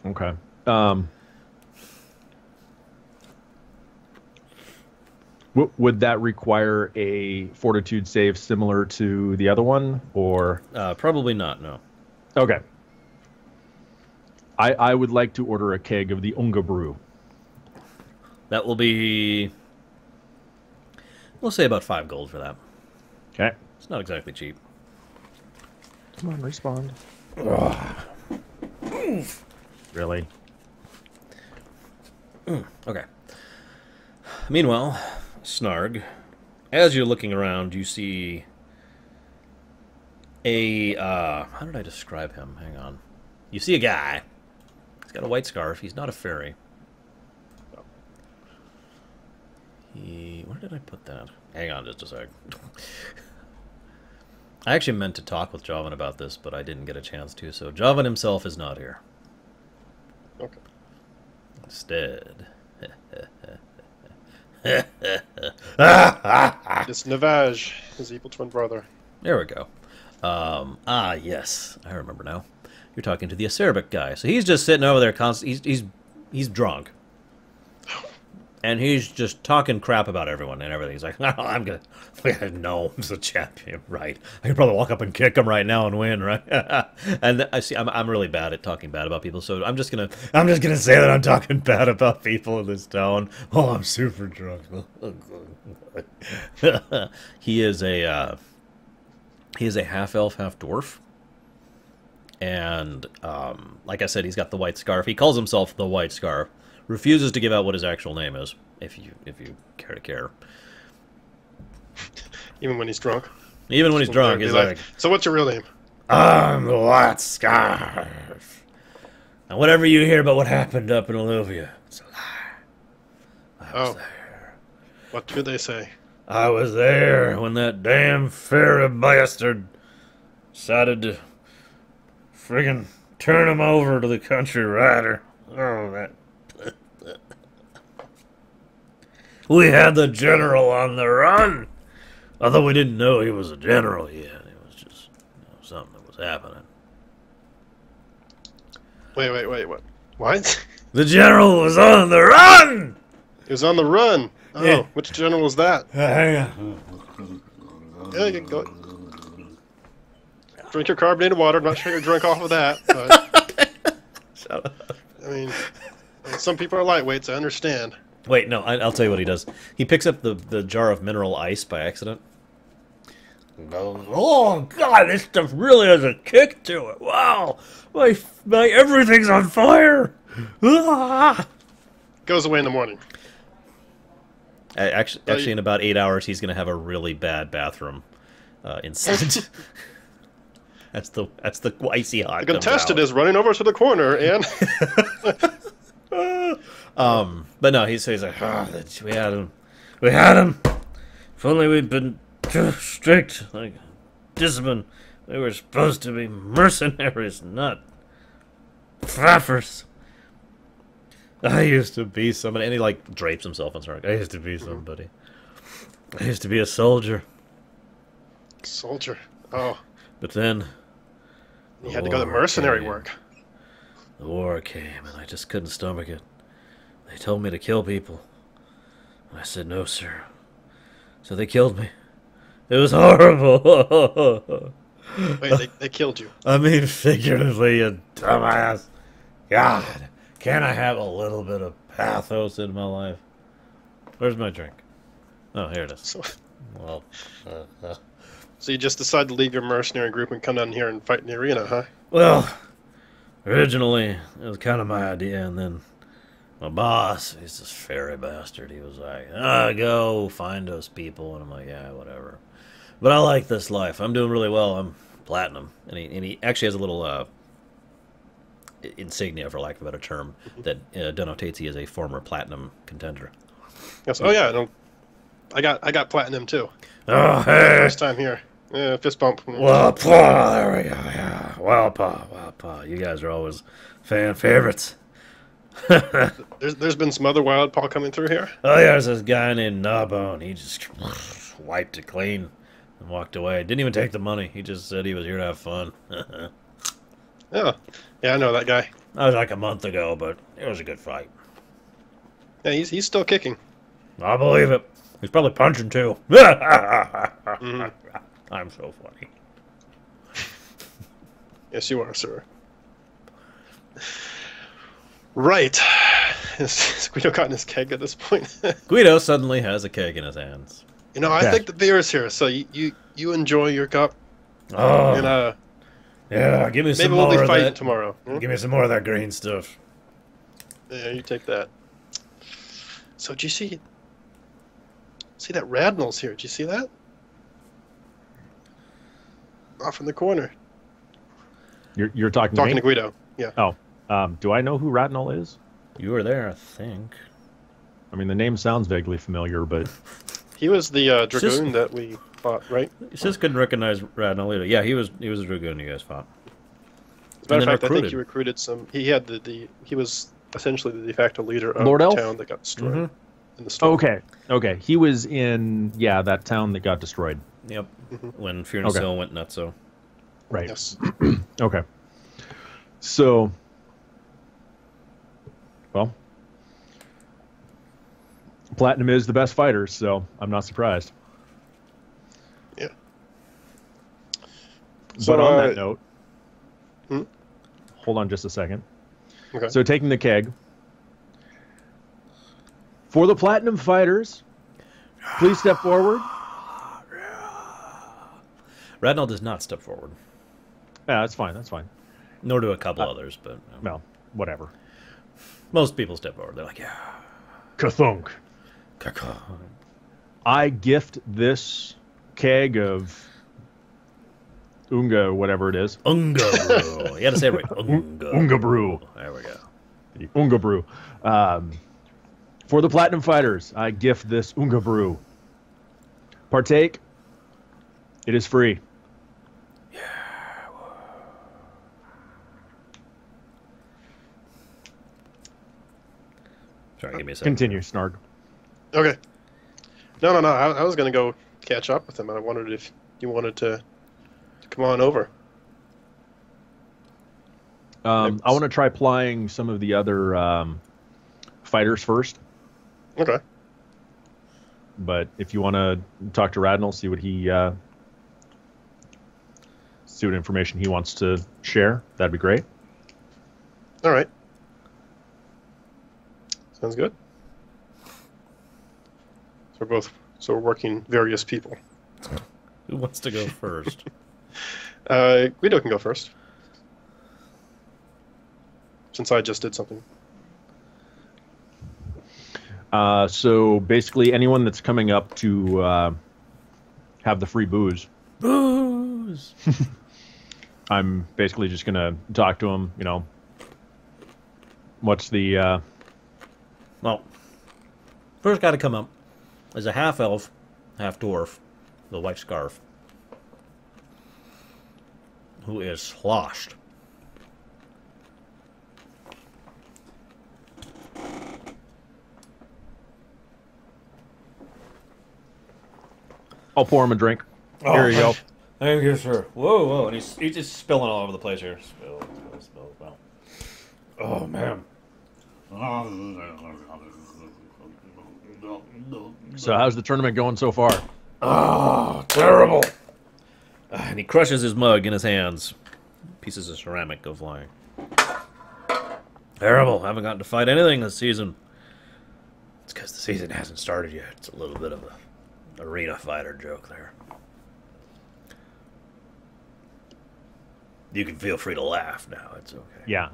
Okay. Would that require a fortitude save similar to the other one, or? Probably not, no. Okay. I would like to order a keg of the Unga Brew. That will be... We'll say about 5 gold for that. Okay. It's not exactly cheap. Come on, respond. Really? Okay. Meanwhile, Snarg, as you're looking around, you see a... how did I describe him? Hang on. You see a guy. He's got a white scarf. He's not a fairy. Where did I put that? Hang on just a sec. I actually meant to talk with Jovan about this, but I didn't get a chance to, so Jovan himself is not here. Okay. Instead... It's Navage, his evil twin brother. There we go. Yes. I remember now. You're talking to the acerbic guy. So he's just sitting over there he's drunk. And he's just talking crap about everyone and everything. He's like, no, I'm gonna no, I'm a champion, right? I could probably walk up and kick him right now and win, right? And I see I'm really bad at talking bad about people, so I'm just gonna say that I'm talking bad about people in this town. Oh, I'm super drunk. He is a half elf, half dwarf. And like I said, he's got the white scarf. He calls himself the White Scarf. Refuses to give out what his actual name is, if you care to care. Even when he's drunk. Even when he's drunk, he's like, so what's your real name? I'm the White Scarf. And whatever you hear about what happened up in Olivia, it's a lie. I was Oh. there. What do they say? I was there when that damn fairy bastard decided to friggin' turn him over to the country rider. Oh, that... We had the general on the run. Although we didn't know he was a general yet. It was just something that was happening. Wait, what? What? The general was on the run! He was on the run. Oh, Yeah. which general was that? Hang on. Yeah, you can go. Drink your carbonated water. I'm not sure you're drunk off of that, but Shut up. I mean, some people are lightweights. I understand. Wait, no, I'll tell you what he does. He picks up the jar of mineral ice by accident. And goes, oh, God, this stuff really has a kick to it. Wow, my everything's on fire. Ah. Goes away in the morning. Actually, in about 8 hours, he's going to have a really bad bathroom incident. That's the icy hot. The contestant is running over to the corner and. But no, he's like, we had him. If only we'd been too strict, like discipline. We were supposed to be mercenaries, not faffers. I used to be somebody, and he like drapes himself on something. I used to be somebody. I used to be a soldier. Soldier. Oh. But then You had to go to mercenary work. the war came, and I just couldn't stomach it. They told me to kill people. And I said, no, sir. So they killed me. It was horrible. Wait, they killed you. I mean, figuratively, you dumbass. God, can't I have a little bit of pathos in my life? Where's my drink? Oh, here it is. So, Well, so you just decided to leave your mercenary group and come down here and fight in the arena, huh? well, originally, it was kind of my idea, and then my boss, he's this fairy bastard, he was like, go find those people, and I'm like, yeah, whatever. But I like this life. I'm doing really well. I'm platinum. And he actually has a little insignia, for lack of a better term, that denotates he is a former platinum contender. Yes. Oh yeah, no, I got platinum too. Oh, hey! First time here. Yeah, fist bump. Well, pa, there we go, yeah. Well, pa. You guys are always fan favorites. There's been some other wild paw coming through here. Oh, yeah, there's this guy named Gnawbone. He just wiped it clean and walked away. Didn't even take the money. He just said he was here to have fun. Yeah, I know that guy. That was like a month ago, but it was a good fight. Yeah, he's still kicking. I believe it. He's probably punching, too. I'm so funny. Yes, you are, sir. Right. Is Guido got in his keg at this point? Guido suddenly has a keg in his hands. You know, I think the beer is here, so you enjoy your cup. Oh, And yeah, give me some maybe we'll more be of fighting that. tomorrow. Hmm? Give me some more of that green stuff. Yeah, you take that. So, do you see that Radnall's here? Did you see that? Off in the corner. You're talking Talking to to me? Guido. Yeah. Oh, do I know who Ratnall is? You were there, I think. I mean, the name sounds vaguely familiar, but He was the just- dragoon that we fought, right? You just couldn't recognize Radnall either. Yeah, he was a dragoon you guys fought. As a matter And of then fact, I think recruited. he recruited some. He had he was essentially the de facto leader of Lord the Elf? town that got destroyed Mhm. in the storm. okay. He was in that town that got destroyed. Yep. Mhm. When Furnace Okay. Hill went nuts, so. Right. Yes. Okay. So, well, Platinum is the best fighter, so I'm not surprised. Yeah. But So, on that note, Hmm? hold on just a second. Okay. So, taking the keg. For the Platinum fighters, please step forward. Radnall does not step forward. Yeah, that's fine. That's fine. Nor do a couple others, but Well, whatever. most people step forward. They're like, yeah. Kathunk. Caca. I gift this keg of Unga, whatever it is. Unga Brew. You got to say it right. Unga Brew. There we go. The Unga Brew. For the Platinum Fighters, I gift this Unga Brew. Partake. It is free. Sorry, give me a second. Continue, Snarg. Okay. No. I was going to go catch up with him, and I wondered if you wanted to come on over. I want to try plying some of the other fighters first. Okay. But if you want to talk to Radnell, see what information he wants to share, that'd be great. All right. Sounds good. So we're working various people. Who wants to go first? Guido can go first. Since I just did something. So basically, anyone that's coming up to have the free booze, I'm basically just gonna talk to him. What's the? Well, first guy to come up is a half elf, half dwarf, with a white scarf, who is sloshed. I'll pour him a drink. Here you go. Thank you, sir. Whoa, and he's just spilling all over the place here. Spill. Well. Oh, man. So how's the tournament going so far? Oh, terrible. And he crushes his mug in his hands. Pieces of ceramic go flying. Terrible. Haven't gotten to fight anything this season. It's because the season hasn't started yet. It's a little bit of a arena fighter joke there. You can feel free to laugh now. It's okay. Yeah,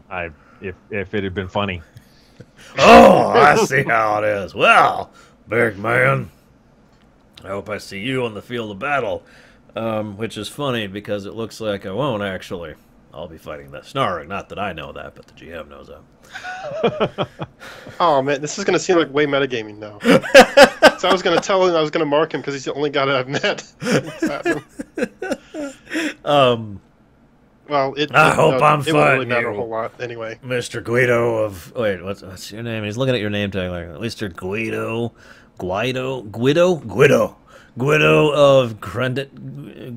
if it had been funny. Oh, I see how it is. Well, big man, I hope I see you on the field of battle. Which is funny because it looks like I won't actually. I'll be fighting the Snarg. Not that I know that, but the GM knows that. Oh man, this is going to seem like way metagaming now. So I was going to tell him I was going to mark him because he's the only guy that I've met. Well, I hope I'm it won't really fighting matter you, a whole lot anyway. Mr. Guido of... Wait, what's your name? He's looking at your name tag like Mr. Guido of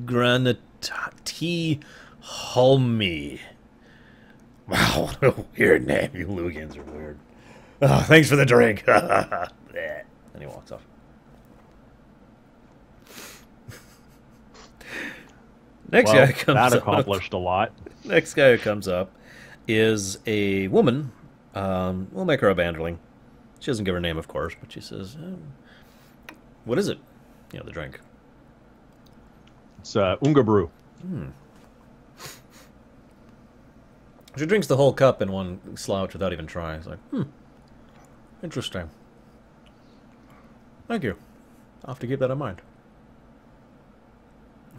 Granati Holme. Wow, what a weird name. You Lugans are weird. Oh, thanks for the drink. Then he walks off. Next guy comes that up. accomplished a lot. Next guy who comes up is a woman. We'll make her a banderling. She doesn't give her name, of course, but she says, what is it? You know, the drink. It's Unga Brew. She drinks the whole cup in one slouch without even trying. It's like, interesting. Thank you. I'll have to keep that in mind.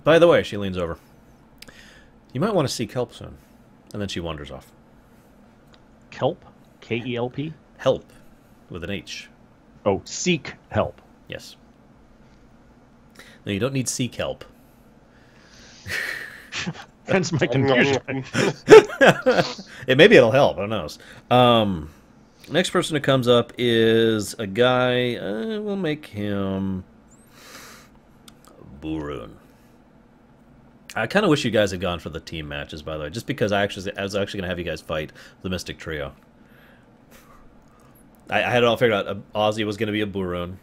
By the way, she leans over. You might want to seek help soon. And then she wanders off. Kelp? K-E-L-P? Help. With an H. Oh, seek help. Yes. No, you don't need seek help. Hence my confusion. Maybe it'll help. Who knows? Next person who comes up is a guy. We'll make him Burun. I kind of wish you guys had gone for the team matches, by the way, just because I was actually going to have you guys fight the Mystic Trio. I had it all figured out. Ozzy was going to be a Burun,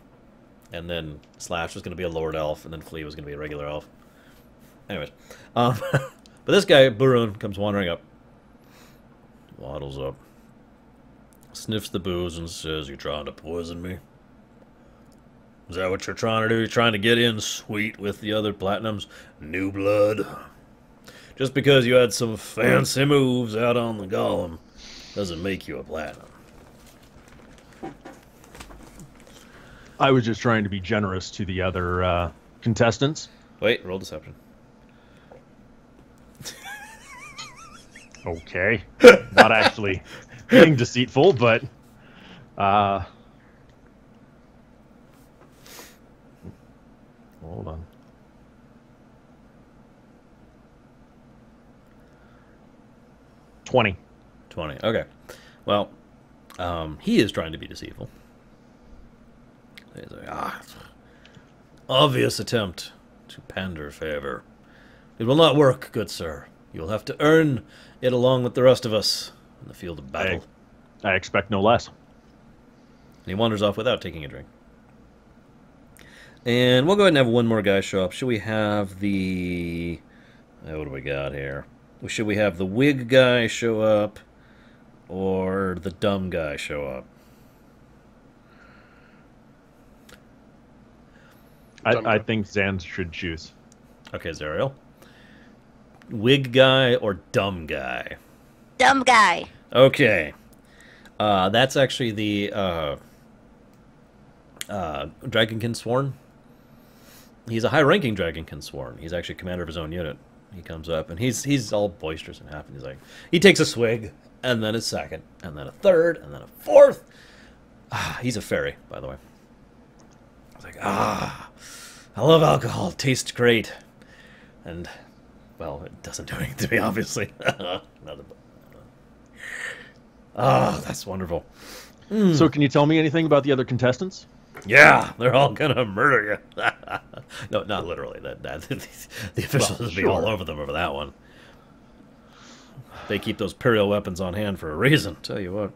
and then Slash was going to be a Lord Elf, and then Flea was going to be a regular elf. Anyways, but this guy, Burun, comes wandering up, waddles up, sniffs the booze, and says, "You trying to poison me? Is that what you're trying to do? You're trying to get in sweet with the other Platinums? New blood? Just because you had some fancy moves out on the Golem doesn't make you a Platinum." I was just trying to be generous to the other contestants. Wait, roll deception. Okay. Not actually being deceitful, but hold on. $20. 20. Okay. Well, he is trying to be deceitful. He's like, obvious attempt to pander favor. It will not work, good sir. You will have to earn it along with the rest of us in the field of battle. I expect no less. And he wanders off without taking a drink. And we'll go ahead and have one more guy show up. Should we have the... what do we got here? Should we have the wig guy show up? Or the dumb guy show up? I think Zan should choose. Okay, Zariel. Wig guy or dumb guy? Dumb guy. Okay. That's actually the Dragonkin Sworn. He's a high-ranking Dragonkin Sworn. He's actually commander of his own unit. He comes up, and he's all boisterous and happy. He's like, he takes a swig, and then a second, and then a third, and then a fourth. He's a fairy, by the way. It's like, I love alcohol. It tastes great. And, well, it doesn't do anything to me, obviously. That's wonderful. So can you tell me anything about the other contestants? Yeah, they're all gonna murder you. No, not literally. That the officials will be all over them over that one. They keep those Imperial weapons on hand for a reason. Tell you what.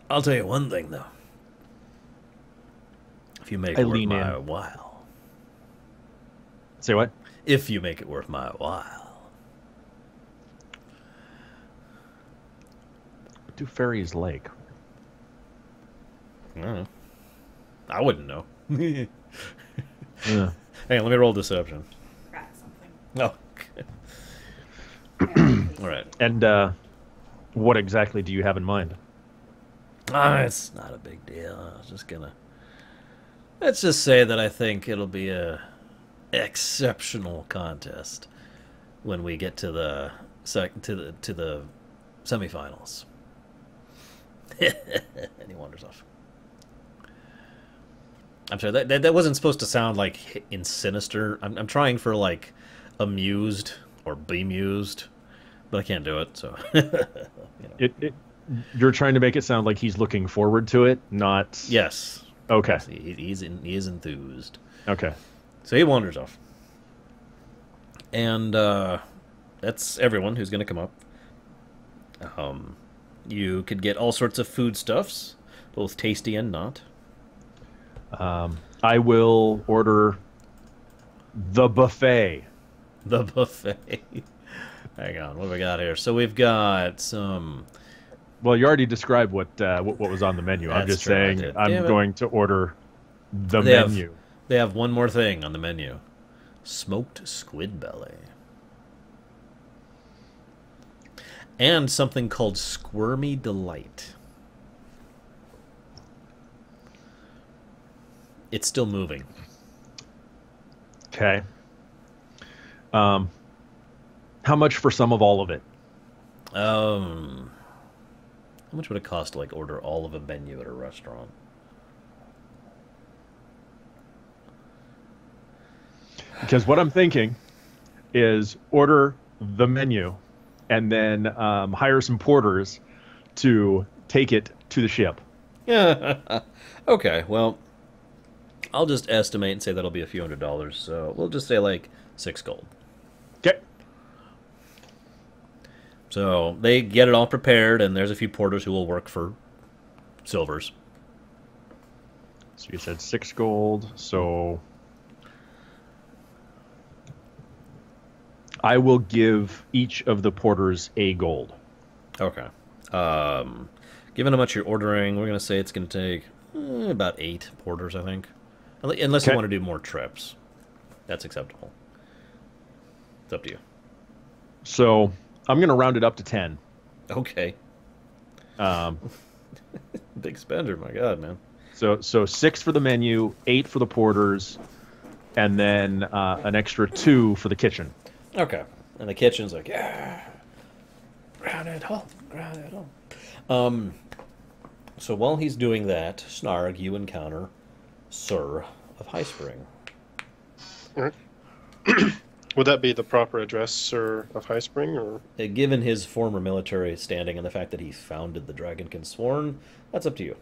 I'll tell you one thing though. If you make it worth my while. Say what? If you make it worth my while. What do fairies like? I don't know. I wouldn't know. Yeah. Hang on, let me roll deception. Forgot something. Oh. All right. And what exactly do you have in mind? It's not a big deal. I was just gonna. Let's just say that I think it'll be a exceptional contest when we get to the to the semifinals. And he wanders off. I'm sorry, that wasn't supposed to sound like in sinister. I'm trying for like amused or bemused, but I can't do it. So you know. You're trying to make it sound like he's looking forward to it, not. Yes. Okay. Yes, he is enthused. Okay. So he wanders off, and that's everyone who's going to come up. You could get all sorts of foodstuffs, both tasty and not. I will order the buffet. The buffet. Hang on, what do we got here? So we've got some. Well, you already described what was on the menu. I'm just saying I'm going to order the menu. They have one more thing on the menu: smoked squid belly, and something called squirmy delight. It's still moving. Okay. How much for some of all of it? How much would it cost to like order all of a menu at a restaurant? Because what I'm thinking is order the menu and then hire some porters to take it to the ship. Yeah. Okay, well, I'll just estimate and say that'll be a few $100s. So we'll just say like 6 gold. Okay. So they get it all prepared, and there's a few porters who will work for silvers. So you said 6 gold. So I will give each of the porters a gold. Okay. Given how much you're ordering, we're going to say it's going to take about 8 porters, I think. Unless you want to do more trips. That's acceptable. It's up to you. So I'm going to round it up to 10. Okay. Big spender, my God, man. So 6 for the menu, 8 for the porters, and then an extra 2 for the kitchen. Okay. And the kitchen's like, yeah. Grounded hole. Grounded hole. So while he's doing that, Snarg, you encounter Sir of High Spring. All right. Would that be the proper address, Sir of High Spring, or? Given his former military standing and the fact that he founded the Dragonkin Sworn, that's up to you.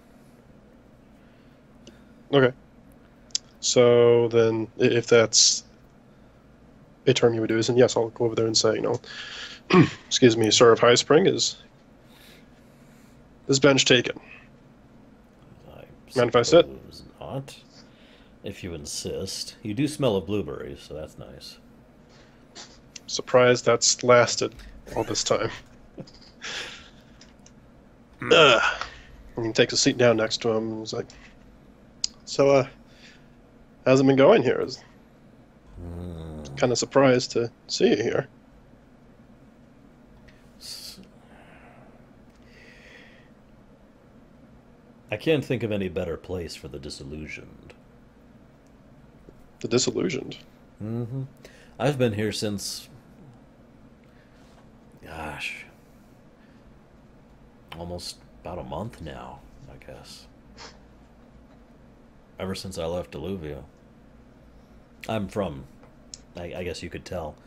Okay. So then, if that's a term you would use, and yes, I'll go over there and say, excuse me, Sir of High Spring, is this bench taken? Mind if I sit? Suppose not. If you insist. You do smell of blueberries, so that's nice. Surprised that's lasted all this time. And he takes a seat down next to him and he's like, so, how's it been going here? Kind of surprised to see you here. I can't think of any better place for the disillusioned. The disillusioned. Mm-hmm. I've been here since... Gosh. Almost about a month now, I guess. Ever since I left Alluvia. I'm from... I guess you could tell.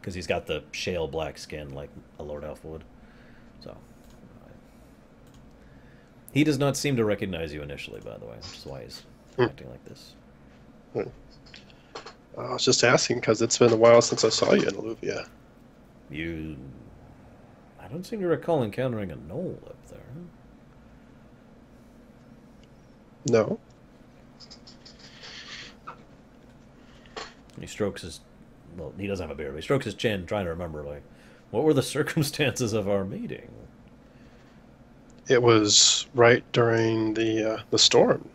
Because he's got the shale black skin like a Lord Elf would. So... He does not seem to recognize you initially, by the way, which is why he's acting like this. I was just asking because it's been a while since I saw you in Alluvia. I don't seem to recall encountering a knoll up there. No. He strokes his... Well, he doesn't have a beard, but he strokes his chin, trying to remember, like, what were the circumstances of our meeting? It was right during the storm.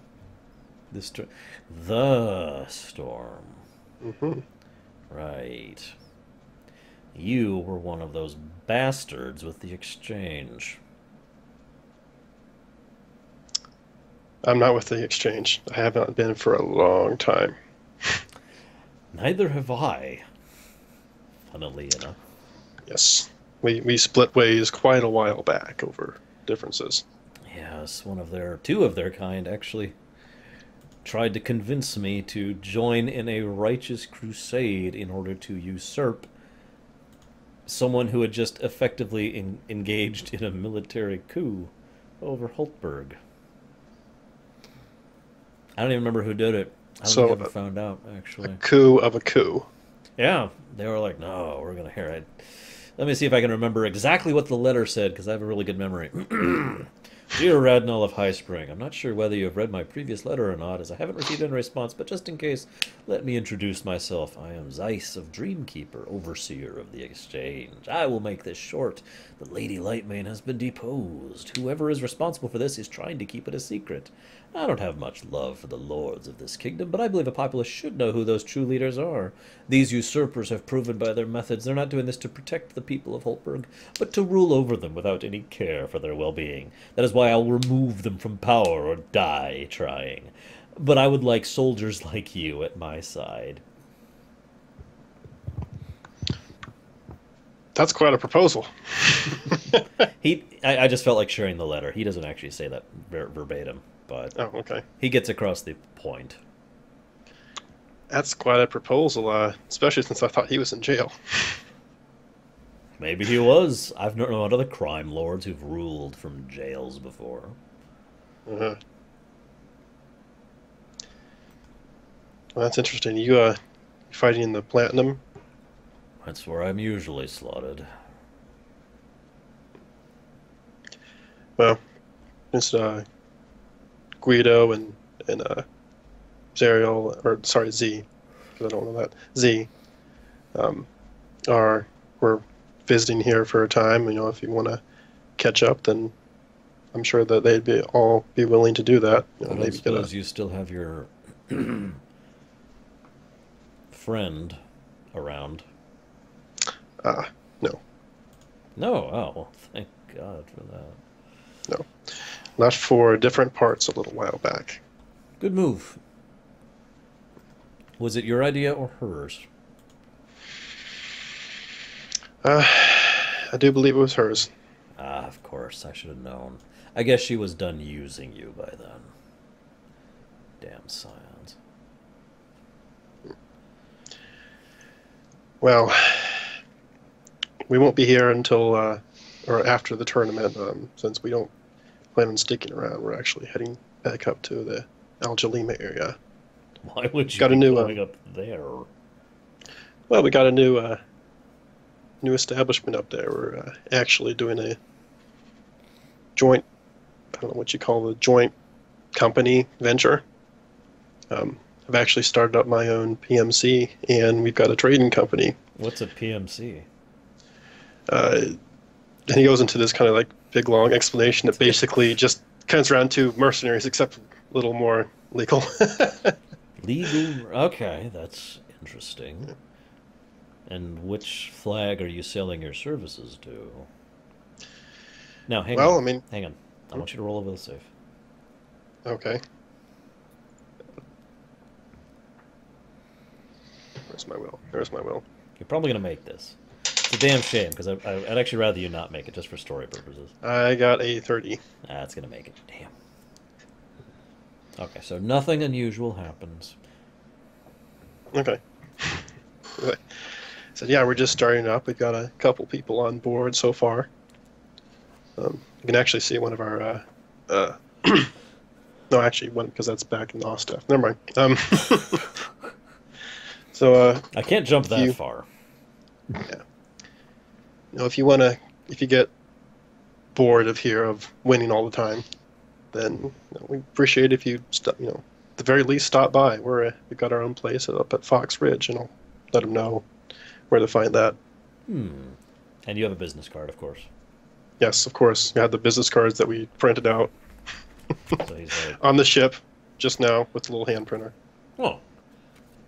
The storm. Mm-hmm. Right. You were one of those bastards with the exchange. I'm not with the exchange. I have not been for a long time. Neither have I. Funnily enough. Yes. We split ways quite a while back over differences. Yes, two of their kind actually tried to convince me to join in a righteous crusade in order to usurp someone who had just effectively engaged in a military coup over Holtberg. I don't even remember who did it. I don't think I ever found out, actually. A coup of a coup. Yeah, they were like, no, we're going to hear it. Let me see if I can remember exactly what the letter said, because I have a really good memory. Dear Radnall of High Spring, I'm not sure whether you have read my previous letter or not, as I haven't received any response, but just in case, let me introduce myself. I am Zeiss of Dreamkeeper, Overseer of the Exchange. I will make this short. The Lady Lightmane has been deposed. Whoever is responsible for this is trying to keep it a secret. I don't have much love for the lords of this kingdom, but I believe a populace should know who those true leaders are. These usurpers have proven by their methods they're not doing this to protect the people of Holtberg, but to rule over them without any care for their well-being. That is why I'll remove them from power or die trying. But I would like soldiers like you at my side. That's quite a proposal. I just felt like sharing the letter. He doesn't actually say that verbatim, but Oh, okay. he gets across the point. That's quite a proposal, especially since I thought he was in jail. Maybe he was. I've known other crime lords who've ruled from jails before. Uh-huh. Well, that's interesting. You fighting in the Platinum? That's where I'm usually slotted. Well, it's Guido and Zariel, or sorry, Z, because I don't know that. Z we're visiting here for a time. You know, if you want to catch up, then I'm sure that they'd all be willing to do that. You know, I don't suppose you still have your friend around. No. No? Oh, well, thank God for that. No. Left for different parts a little while back. Good move. Was it your idea or hers? I do believe it was hers. Ah, of course. I should have known. I guess she was done using you by then. Damn scions. Well, we won't be here until or after the tournament, since we don't plan on sticking around. We're actually heading back up to the Aljalima area. Why would you Got a be new, going up there? Well, we got a new establishment up there. We're actually doing a joint, I don't know what you call the joint company venture. I've actually started up my own PMC, and we've got a trading company. What's a PMC? And he goes into this kind of like big long explanation that basically just comes around to mercenaries, except a little more legal. Legal. Okay, that's interesting. And which flag are you selling your services to? Now, hang Well, on. I mean, Hang on. I want you to roll over the safe. okay. Where's my will? There's my will. You're probably going to make this. It's a damn shame, because I'd actually rather you not make it, just for story purposes. I got a 30. That's going to make it. Damn. Okay, so nothing unusual happens. Okay. So yeah, we're just starting up. We've got a couple people on board so far. You can actually see one of our. No, actually, one because that's back in the stuff. Never mind. So I can't jump that far. yeah. If you get bored of winning all the time, then we appreciate if you at the very least stop by. We've got our own place up at Fox Ridge, and I'll let them know where to find that. And you have a business card, of course. Yes, of course. We had the business cards that we printed out So he's like, on the ship just now with the little hand printer. oh.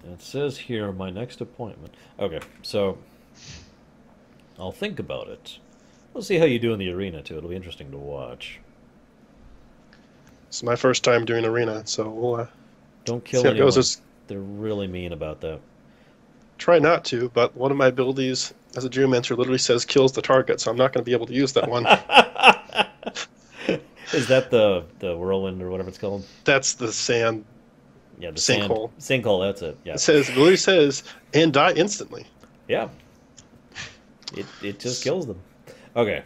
It says here, my next appointment. Okay, so I'll think about it. We'll see how you do in the arena, too. It'll be interesting to watch. It's my first time doing arena, so we'll Don't kill see how it anyone. goes. They're really mean about that. Try not to, but one of my abilities as a geomancer literally says kills the target, so I'm not going to be able to use that one. Is that the whirlwind or whatever it's called? That's the sand. Yeah, the Sinkhole. Sinkhole, that's it. Yeah. It literally says, and die instantly. Yeah. It just kills them. Okay.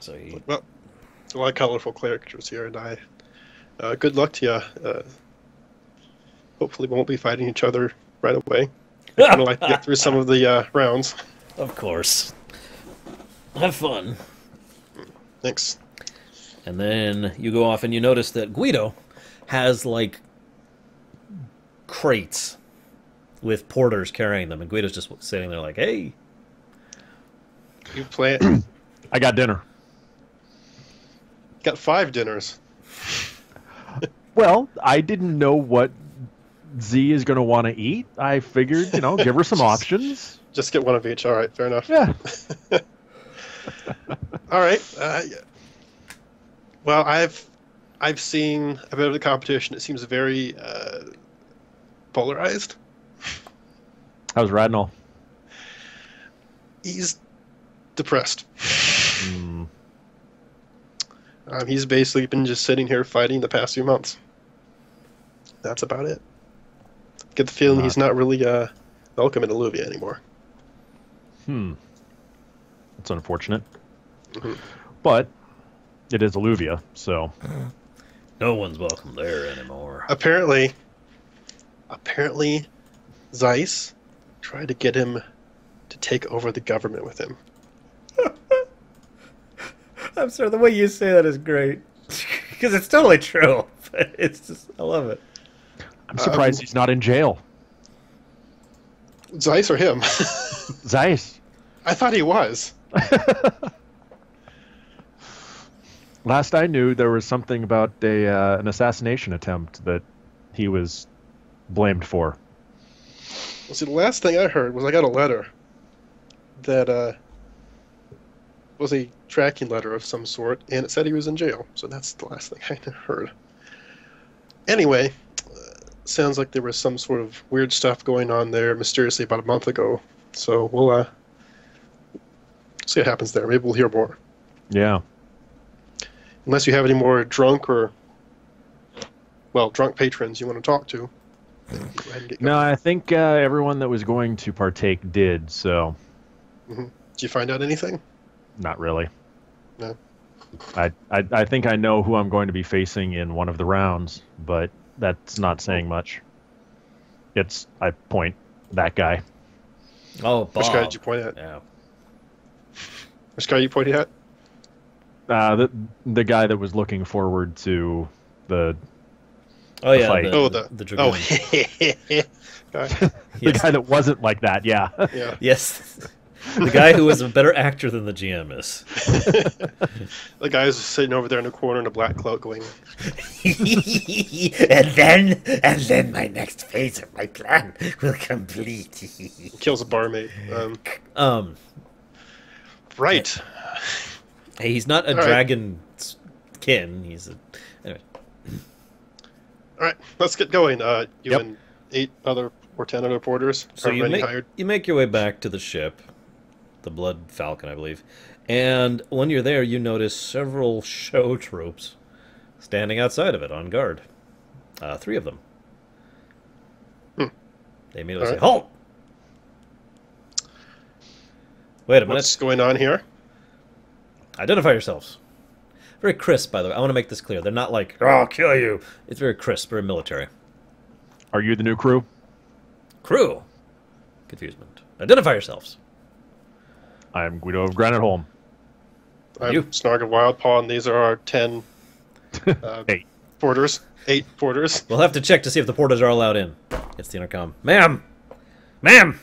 So Well, a lot of colorful characters here, and good luck to you. Hopefully we won't be fighting each other right away. I'd like to get through some of the rounds. Of course. Have fun. Thanks. And then you go off and you notice that Guido has, like, crates with porters carrying them. And Guido's just sitting there like, hey. You play. I got dinner. Got 5 dinners. Well, I didn't know what Z is going to want to eat. I figured, give her some options. Just get one of each. All right, fair enough. Yeah. All right. Well, I've seen a bit of the competition. It seems very polarized. How's Radnall? He's depressed. He's basically been just sitting here fighting the past few months. That's about it. Get the feeling he's not really welcome in Alluvia anymore. That's unfortunate. But it is Alluvia, so... No one's welcome there anymore. Apparently, Zeiss tried to get him to take over the government with him. I'm sorry, the way you say that is great. Because it's totally true. But it's just, I love it. I'm surprised he's not in jail. Zeiss or him? Zeiss. I thought he was. Last I knew, there was something about an assassination attempt that he was blamed for. Well, see, the last thing I heard was I got a letter that was a tracking letter of some sort, and it said he was in jail. So that's the last thing I heard. Anyway, sounds like there was some sort of weird stuff going on there mysteriously about a month ago. So we'll See what happens there. Maybe we'll hear more. Yeah. Unless you have any more drunk patrons you want to talk to. Then go ahead and get No, going. I think everyone that was going to partake did, so Did you find out anything? not really. No. I think I know who I'm going to be facing in one of the rounds, but that's not saying much. I point that guy. Oh, Bob. Which guy did you point at? Yeah. Which guy you pointing at? The guy that was looking forward to the Oh, yeah. fight. The dragoon. Guy. the Yes. guy that wasn't like that. Yeah. Yeah. Yes. The guy who was a better actor than the GM is. The guy who's sitting over there in the corner in a black cloak going, and then my next phase of my plan will complete. kills a barmaid. Right. Hey, he's not a All right. dragon's kin. He's a... Anyway. All right, let's get going. You Yep. and 8 other or 10 other porters So are you already hired. make your way back to the ship, the Blood Falcon, I believe. And when you're there, you notice several show troops standing outside of it on guard. 3 of them. They immediately All say, right. "Halt! Wait a minute. What's going on here? Identify yourselves." Very crisp, by the way. I want to make this clear. They're not like, "Oh, I'll kill you." It's very crisp, very military. Are you the new crew? Crew. Confusement. Identify yourselves. I'm Guido of Granite Holm. I'm You. Snarg of Wildpaw, and these are our 10 Hey. porters. 8 porters. We'll have to check to see if the porters are allowed in. It's the intercom. Ma'am! Ma'am!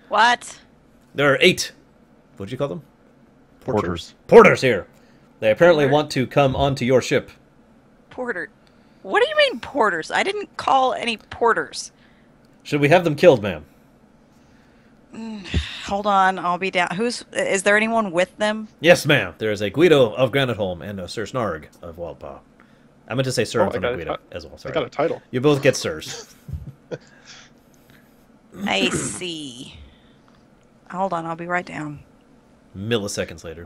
What? There are 8. What'd you call them? Porters. Porters here. They apparently Porter. want to come onto your ship. Porter. What do you mean porters? I didn't call any porters. Should we have them killed, ma'am? Hold on, I'll be down. Is there anyone with them? Yes, ma'am. There is a Guido of Granite Holm and a Sir Snarg of Wildpaw. I meant to say Sir Oh, in I front got of it. Guido as well. I Sorry. got a title. You both get Sirs. I see. Hold on, I'll be right down. Milliseconds later.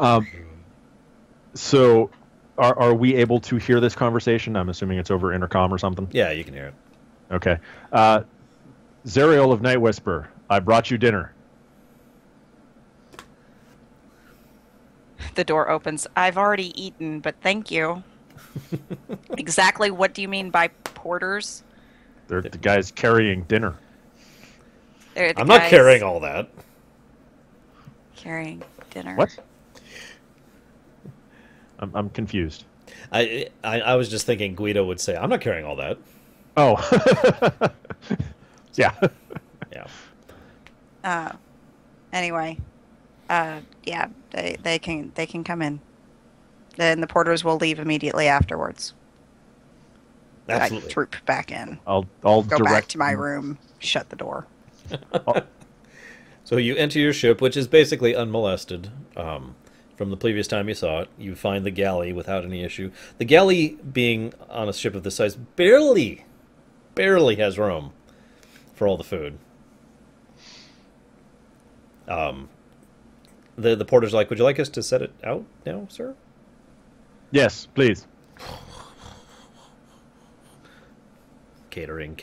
So, are we able to hear this conversation? I'm assuming it's over intercom or something. Yeah, you can hear it. Okay. Zariel of Night Whisper, I brought you dinner. The door opens. I've already eaten, but thank you. Exactly what do you mean by porters? They're the guys carrying dinner. They're the I'm not guys carrying all that. carrying dinner. What? I'm confused. I was just thinking Guido would say, "I'm not carrying all that." Oh. Yeah. Yeah. Anyway, yeah, they can come in. Then the porters will leave immediately afterwards. Absolutely. I troop back in. I'll Go direct back to my room. Shut the door. So you enter your ship, which is basically unmolested. From the previous time you saw it, you find the galley without any issue. The galley, being on a ship of this size, barely has room for all the food. The porter's like, "Would you like us to set it out now, sir?" Yes, please. Catering.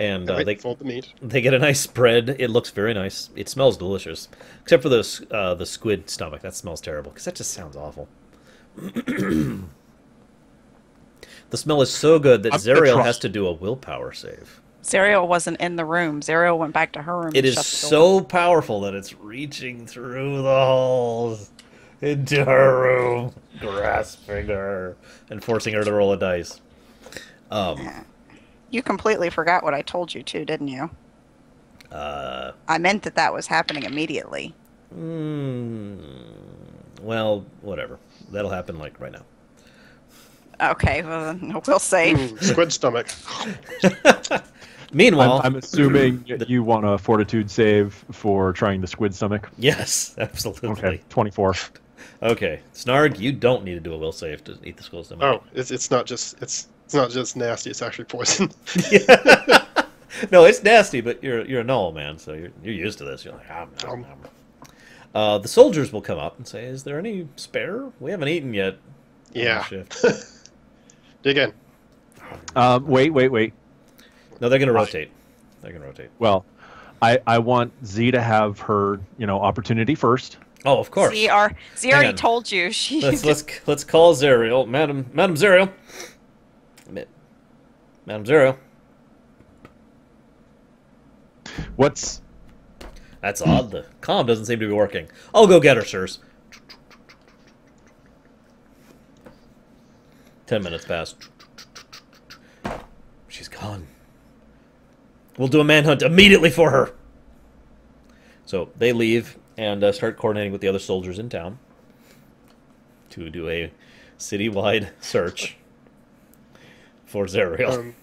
And Right, they fold the meat. They get a nice spread. It looks very nice. It smells delicious, except for the squid stomach. That smells terrible because that just sounds awful. The smell is so good that I'm gonna Zariel trust- has to do a willpower save. Zariel wasn't in the room. Zariel went back to her room. It and is shut the door. so powerful that it's reaching through the holes into her room, grasping her and forcing her to roll a dice. You completely forgot what I told you too, didn't you? I meant that was happening immediately. Well, whatever. That'll happen like right now. Okay, well then we'll say. Squid stomach. Meanwhile, I'm assuming you want a fortitude save for trying the squid stomach. yes, absolutely. Okay, 24. Okay, Snarg, you don't need to do a will save to eat the squid stomach. Oh, it's not just nasty. It's actually poison. No, it's nasty, but you're a Null, man, so you're used to this. You're like, the soldiers will come up and say, "Is there any spare? We haven't eaten yet." Yeah. Shift. Dig in. Wait. No, they're gonna rotate. They're gonna rotate. Well, I want Z to have her, opportunity first. Oh, of course. Z Hang already on. told you. She. Let's call Zerial, Madam Zerial. Madam Zerial. What's That's odd. The comm doesn't seem to be working. I'll go get her, sirs. 10 minutes pass. She's gone. We'll do a manhunt immediately for her. So they leave and start coordinating with the other soldiers in town to do a citywide search for Zerial.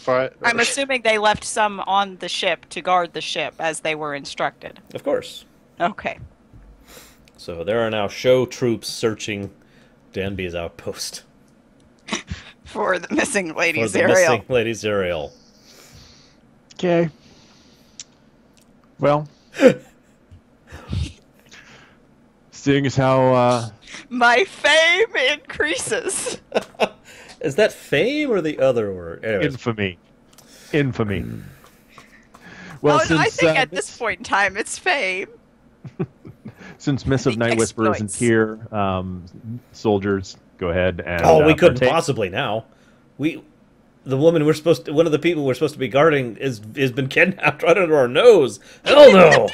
I'm assuming they left some on the ship to guard the ship as they were instructed. Of course. Okay. So there are now show troops searching Danby's outpost. For the missing Lady For the Zerial. missing Lady Zerial. okay? Well, seeing as how My fame increases. Is that fame or the other word? Anyways, infamy. Well, I since think at this point in time, it's fame. since Miss of The Night Whisper isn't exploits. here, soldiers, go ahead and we couldn't partake. possibly now. One of the people we're supposed to be guarding has been kidnapped right under our nose. Hell no!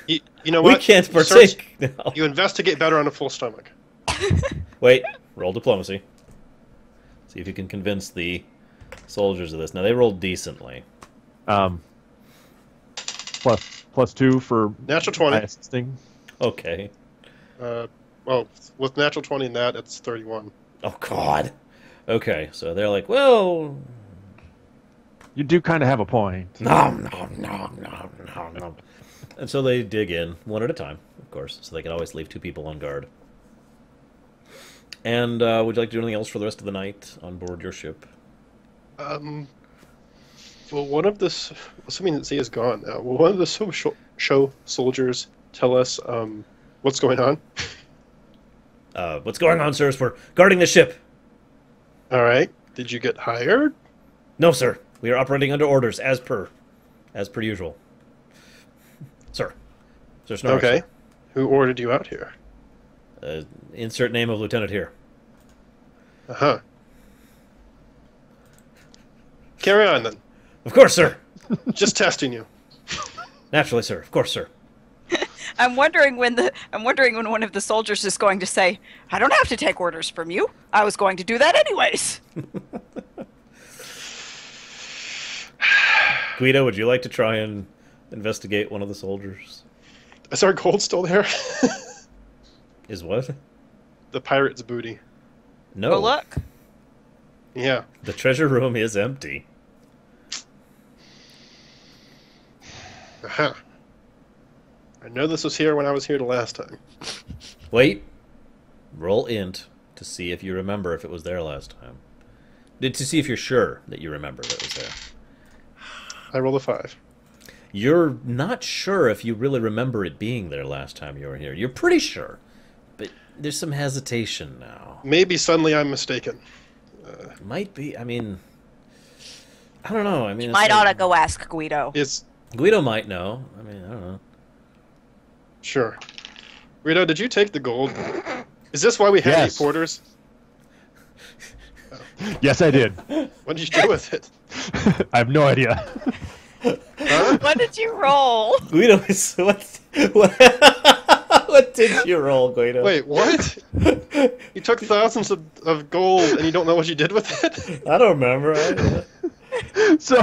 You know We what? can't Sirs, partake now. You investigate better on a full stomach. Wait, roll diplomacy. See if you can convince the soldiers of this. Now they rolled decently. Plus 2 for Natural 20. assisting. Okay. Well, with natural 20 and that, it's 31. Oh God. Okay, so they're like, well, You do kind of have a point. nom. And so they dig in one at a time, of course, so they can always leave 2 people on guard. And would you like to do anything else for the rest of the night on board your ship? Well, one of the, assuming that Z is gone now, will one of the show soldiers tell us what's going on? What's going on, sirs? We're guarding the ship. All right. Did you get hired? No, sir. We are operating under orders, as per usual. Sir. Sir Snorri. Okay. Who ordered you out here? Insert name of lieutenant here. Uh-huh. Carry on, then. Of course, sir. Just testing you. Naturally, sir. Of course, sir. I'm wondering when one of the soldiers is going to say, "I don't have to take orders from you. I was going to do that anyways." Guido, would you like to try and investigate one of the soldiers? Is our gold still there? Is what? The pirate's booty. No. Oh, look. Yeah. The treasure room is empty. Uh-huh. I know this was here when I was here the last time. Wait. Roll int to see if you remember if it was there last time. To see if you're sure that you remember that it was there. I rolled a 5. You're not sure if you really remember it being there last time you were here. You're pretty sure, but there's some hesitation now. Maybe suddenly I'm mistaken. Might be. I mean, I don't know. I mean, Might ought to go ask Guido. It's Guido might know. I mean, I don't know. sure. Rito, did you take the gold? Is this why we have Yes. these porters? Yes, I did. What did you do with it? I have no idea. Huh? What did you roll? Guido is what? What did you roll, Guido? Wait, what? You took thousands of gold and you don't know what you did with it? I don't remember. So,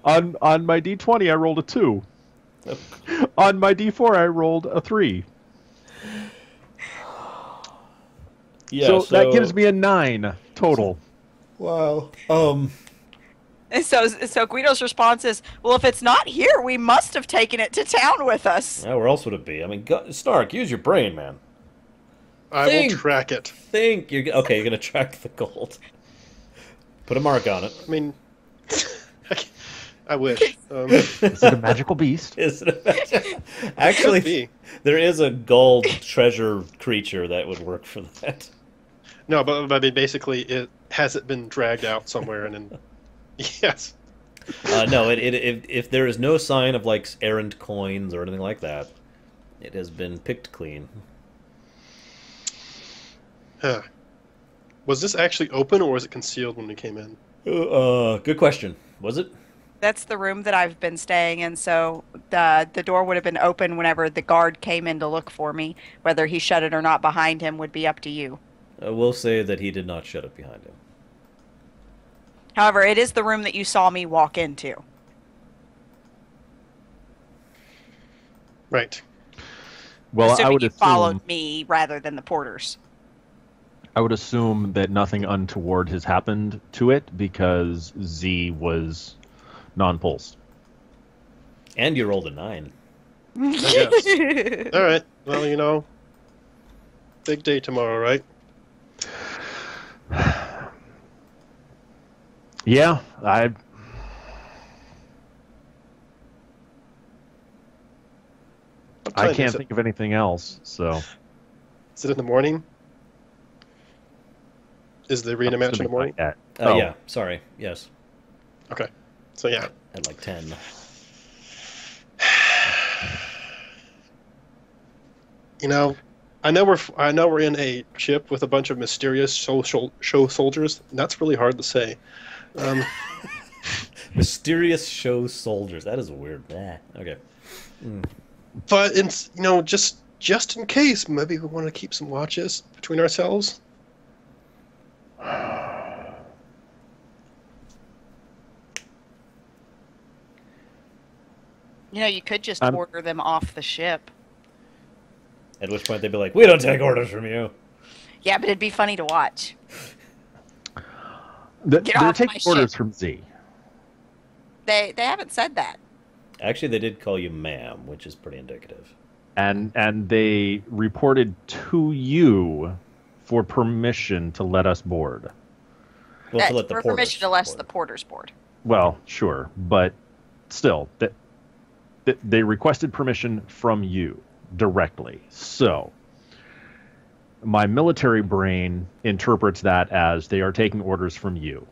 on my D20, I rolled a 2. On my D4, I rolled a 3. Yeah, so that gives me a 9 total. Wow. And so Guido's response is, "Well, if it's not here, we must have taken it to town with us." Where else would it be? I mean, Snark, use your brain, man. I Think. will track it. Think. You're gonna track the gold. Put a mark on it. I mean, I wish. Is it a magical beast? Is it a Could Actually, be. there is a gold treasure creature that would work for that. No, but I mean, basically, it hasn't been dragged out somewhere, and then yes. No, if there is no sign of like errant coins or anything like that, it has been picked clean. Huh. Was this actually open, or was it concealed when we came in? Good question. Was it? That's the room that I've been staying in, so the door would have been open whenever the guard came in to look for me. Whether he shut it or not behind him would be up to you. We'll say that he did not shut it behind him. However, it is the room that you saw me walk into. Right. Well, Assuming I would you assume followed me rather than the porters. I would assume that nothing untoward has happened to it because Z was non-pulsed. And you rolled a 9. I guess. All right. Well, you know, big day tomorrow, right? Yeah, What I time can't is it? think of anything else. So Is it in the morning? Is the arena match in the morning? Yeah, sorry. Yes. Okay. So yeah. At like 10. You know, I know we're in a ship with a bunch of mysterious show soldiers. And that's really hard to say. Mysterious show soldiers. That is weird. Okay. But it's just in case, maybe we want to keep some watches between ourselves. You know, you could just I'm- order them off the ship. At which point they'd be like, "We don't take orders from you." Yeah, but it'd be funny to watch. they're Get off taking my orders ship. from Z. They haven't said that. Actually, they did call you ma'am, which is pretty indicative. And they reported to you for permission to let us board. Well, to let the for porters permission to let board. the porters board. Well, sure, but still, that they requested permission from you directly. So, my military brain interprets that as they are taking orders from you.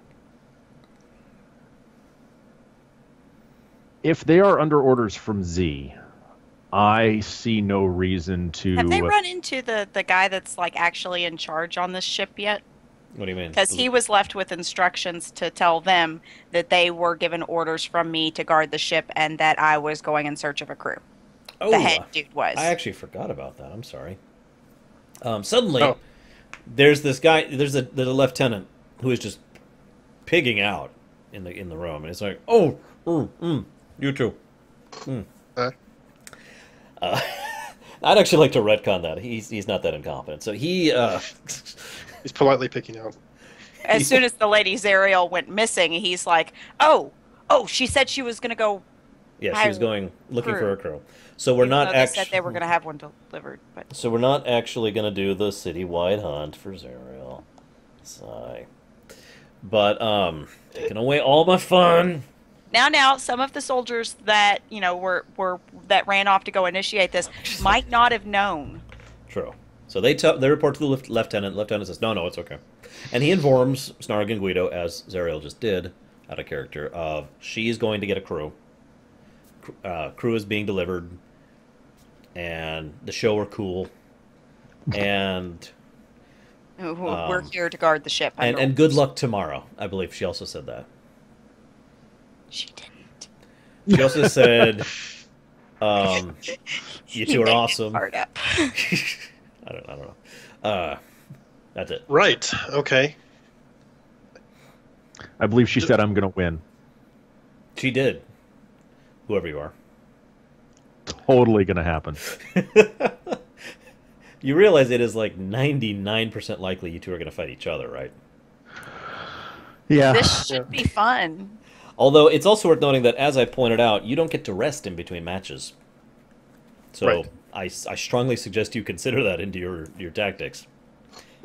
If they are under orders from Z, I see no reason to. Have they run into the guy that's like actually in charge on this ship yet? What do you mean? Because he was left with instructions to tell them that they were given orders from me to guard the ship and that I was going in search of a crew. Oh, The head dude was. I actually forgot about that. I'm sorry. Suddenly, Oh. there's this guy. There's a lieutenant who is just pigging out in the room, and it's like, "Oh, you too." Huh? I'd actually like to retcon that. He's not that incompetent. So he. He's politely picking out. As soon as the lady Zariel went missing, he's like, "Oh, she said she was going to go." Yeah, she was going looking for a crew. So we're even not though they actually. said they were going to have one delivered, but So we're not actually going to do the citywide hunt for Zariel. Sigh. But taking away all my fun. now some of the soldiers that were that ran off to go initiate this might not have known. True. So they report to the lieutenant. Lieutenant says, "No, it's okay," and he informs Snarg and Guido, as Zariel just did, out of character, of she's going to get a crew. Crew is being delivered, and the show are cool, and We're here to guard the ship. and good luck tomorrow. I believe she also said that. She didn't. She also said, "You two are awesome." Hard up. I don't know. That's it. Right. Okay. I believe she said, "I'm going to win." She did. Whoever you are. Totally going to happen. You realize it is like 99% likely you two are going to fight each other, right? Yeah. This should be fun. Although it's also worth noting that, as I pointed out, you don't get to rest in between matches. So Right. I strongly suggest you consider that into your tactics.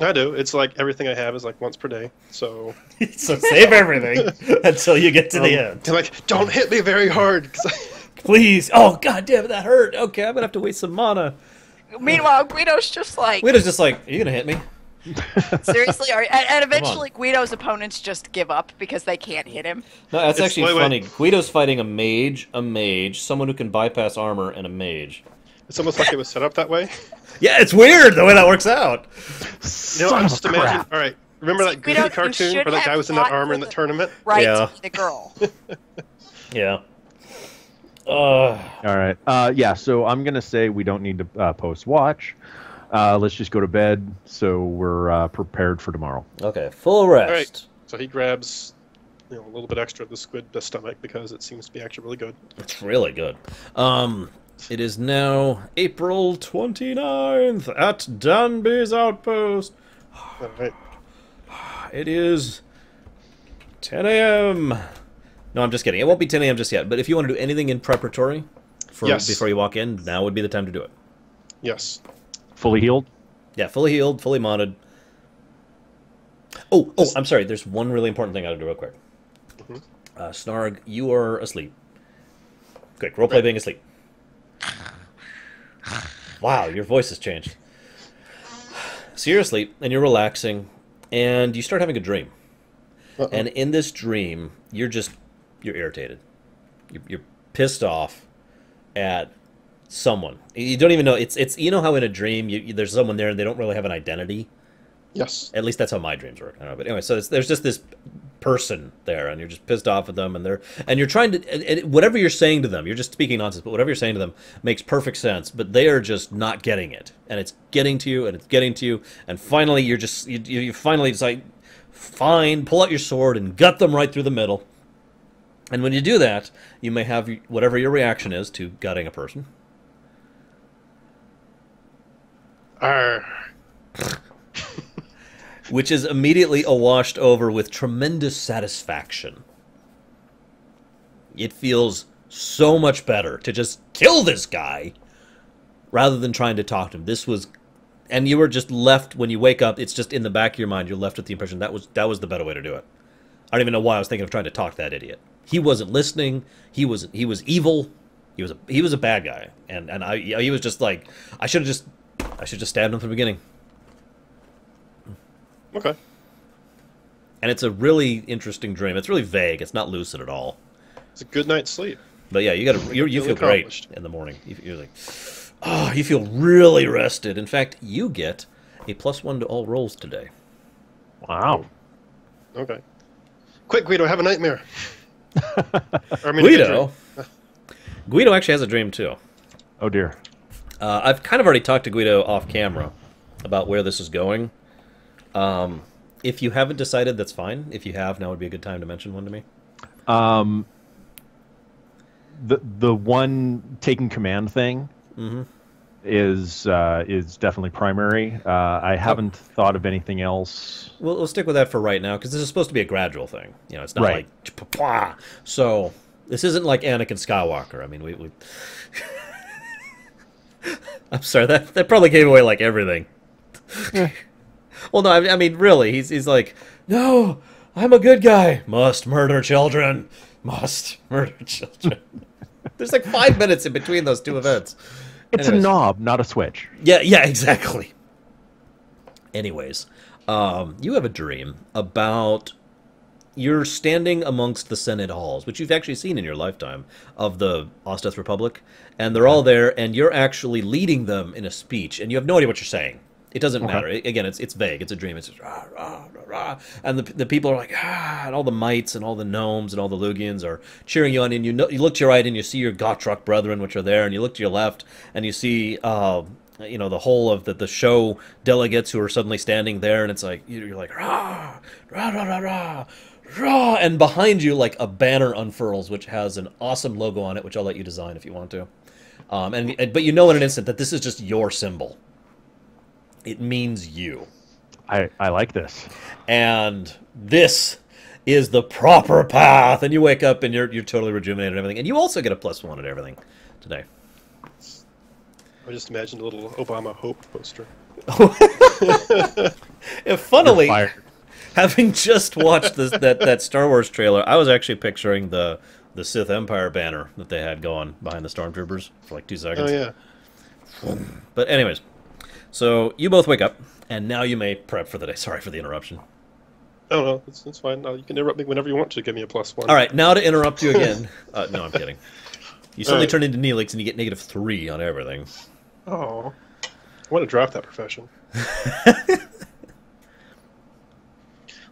I do. It's like everything I have is like once per day. So So save everything until you get to the end. I'm like, don't hit me very hard. Please. Oh, god damn it, that hurt. Okay, I'm gonna have to waste some mana. Meanwhile, Guido's just like, Guido's just like, are you gonna hit me? seriously? And eventually Guido's opponents just give up because they can't hit him. No, that's It's- actually wait. funny. Guido's fighting a mage, someone who can bypass armor, and a mage. It's almost like it was set up that way. Yeah, it's weird the way that works out. You know, Son I'm of just a imagining. crap. All right, remember that Guido, Goofy you cartoon should where that guy have was in that fought armor for in the the- tournament? Right Yeah. to be the girl. Yeah. All right. Yeah, so I'm going to say we don't need to post watch. Let's just go to bed so we're prepared for tomorrow. Okay, full All rest. right. So he grabs, a little bit extra of the squid stomach because it seems to be actually really good. It's really good. It is now April 29th at Danby's Outpost. All right. It is 10 a.m. No, I'm just kidding. It won't be 10 a.m. just yet. But if you want to do anything in preparatory Yes. before you walk in, now would be the time to do it. Yes. Fully healed? Yeah, fully healed, fully modded. Oh, I'm sorry. There's one really important thing I gotta do real quick. Snarg, you are asleep. Quick, roleplay being asleep. Wow, your voice has changed. So you're asleep, and you're relaxing, and you start having a dream. And in this dream, you're irritated. You're pissed off at someone. You don't even know. It's you know how in a dream there's someone there and they don't really have an identity. Yes. At least that's how my dreams work. I don't know, but anyway, so there's just this person there, and you're just pissed off at them, and you're trying to and whatever you're saying to them, you're just speaking nonsense. But whatever you're saying to them makes perfect sense, but they are just not getting it, and it's getting to you, and it's getting to you, and finally you finally decide, fine, pull out your sword and gut them right through the middle. And when you do that, you may have whatever your reaction is to gutting a person. Arr. Which is immediately washed over with tremendous satisfaction. It feels so much better to just kill this guy rather than trying to talk to him. And you were just left, when you wake up, it's just in the back of your mind, you're left with the impression that was the better way to do it. I don't even know why I was thinking of trying to talk to that idiot. He wasn't listening. He was evil. He was a bad guy, and he was just like, I should have just stabbed him from the beginning. Okay. And it's a really interesting dream. It's really vague. It's not lucid at all. It's a good night's sleep. But yeah, you Really feel great accomplished. in the morning. You're like, oh, you feel really rested. In fact, you get a +1 to all rolls today. Wow. Okay. Quick, Guido, I have a nightmare. Or, I mean, a good Guido. dream. Guido actually has a dream too. Oh, dear. I've kind of already talked to Guido off camera about where this is going. If you haven't decided, that's fine. If you have, now would be a good time to mention one to me. The one taking command thing is definitely primary. I haven't thought of anything else. We'll stick with that for right now, because this is supposed to be a gradual thing. You know, it's not Right. like "Pah." So this isn't like Anakin Skywalker. I mean, we I'm sorry, that probably gave away like everything. Well, no, I mean, really, he's like, no, I'm a good guy. Must murder children. Must murder children. There's like 5 minutes in between those two events. It's Anyways. a knob, not a switch. Yeah, exactly. Anyways, you have a dream about you're standing amongst the Senate halls, which you've actually seen in your lifetime, of the Osteth Republic, and they're all there, and you're actually leading them in a speech, and you have no idea what you're saying. It doesn't matter. Again, it's vague. It's a dream. It's just rah, rah, rah, rah. And the people are like, ah, and all the mites and all the gnomes and all the Lugians are cheering you on, and you look to your right and you see your Gotrek brethren, which are there, and you look to your left and you see the whole of the show delegates who are suddenly standing there, and it's like you're like rah, rah, rah, rah, rah, rah, and behind you like a banner unfurls which has an awesome logo on it, which I'll let you design if you want to. But you know in an instant that this is just your symbol. It means you. I like this. And this is the proper path. And you wake up and you're totally rejuvenated and everything. And you also get a +1 at everything today. I just imagined a little Obama Hope poster. If funnily, You're fired. having just watched that Star Wars trailer, I was actually picturing the Sith Empire banner that they had going behind the stormtroopers for like 2 Oh seconds. yeah. But anyways, so you both wake up, and now you may prep for the day. Sorry for the interruption. Oh no, it's fine. You can interrupt me whenever you want to give me a +1. All right, now to interrupt you again. No, I'm kidding. You suddenly Right. turn into Neelix, and you get -3 on everything. Oh, I want to drop that profession.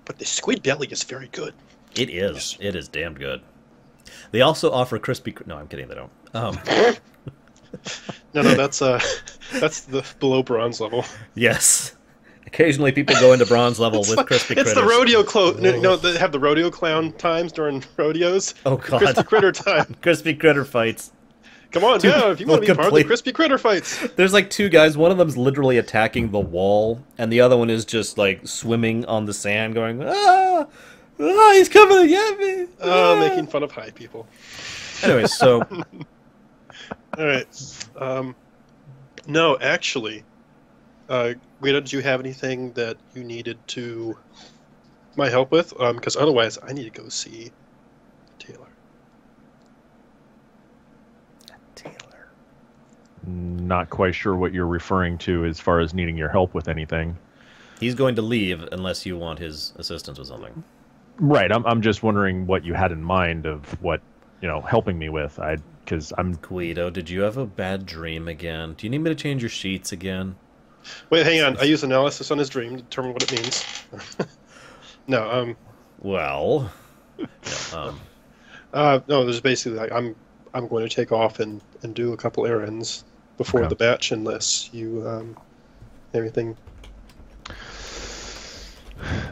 But the squid belly is very good. It is. It is damned good. They also offer crispy. No, I'm kidding. They don't. No, that's the below bronze level. Yes. Occasionally, people go into bronze level with crispy It's critters. the rodeo clown. No, they have the rodeo clown times during rodeos. Oh The God. crispy critter time. Crispy critter fights. Come on, yeah, if you want to be part of the complete- crispy critter fights. There's like 2 guys. One of them's literally attacking the wall, and the other one is just like swimming on the sand, going, ah, he's coming to get me. Oh, ah." making fun of high people. Anyways, so All right. No, actually, Guido, did you have anything that you needed my help with? Because otherwise, I need to go see Taylor. Taylor. Not quite sure what you're referring to as far as needing your help with anything. He's going to leave unless you want his assistance with something. Right. I'm just wondering what you had in mind of what, helping me with. Because I'm Guido, did you have a bad dream again? Do you need me to change your sheets again? Wait, hang on. I use analysis on his dream to determine what it means. No, Well, no. There's basically like I'm going to take off and do a couple errands before Okay. the batch, unless you anything.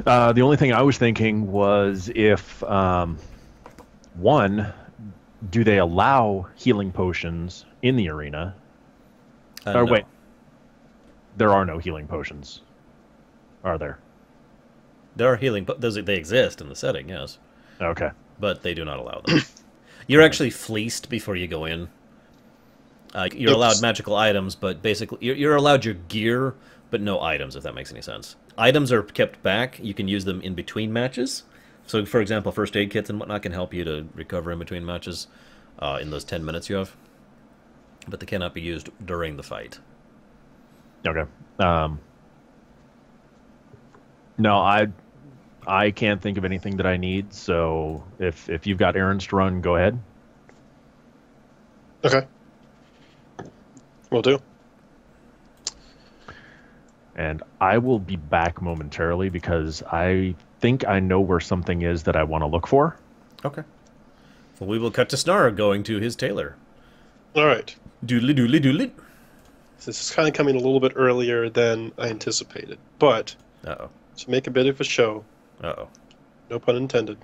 the only thing I was thinking was if one, do they allow healing potions in the arena? Or no. wait, there are no healing potions, are there? There are healing, but they exist in the setting, yes, Okay. but they do not allow them. You're actually fleeced before you go in. You're allowed magical items, but basically you're allowed your gear, but no items, if that makes any sense. Items are kept back. You can use them in between matches. So, for example, first aid kits and whatnot can help you to recover in between matches in those 10 minutes you have. But they cannot be used during the fight. Okay. No, I can't think of anything that I need. So if you've got errands to run, go ahead. Okay. Will do. And I will be back momentarily because I think I know where something is that I want to look for. Okay. Well, we will cut to Snar going to his tailor. All right. Doodly doodly doodly. This is kind of coming a little bit earlier than I anticipated, but Uh-oh. to make a bit of a show, Uh-oh. no pun intended,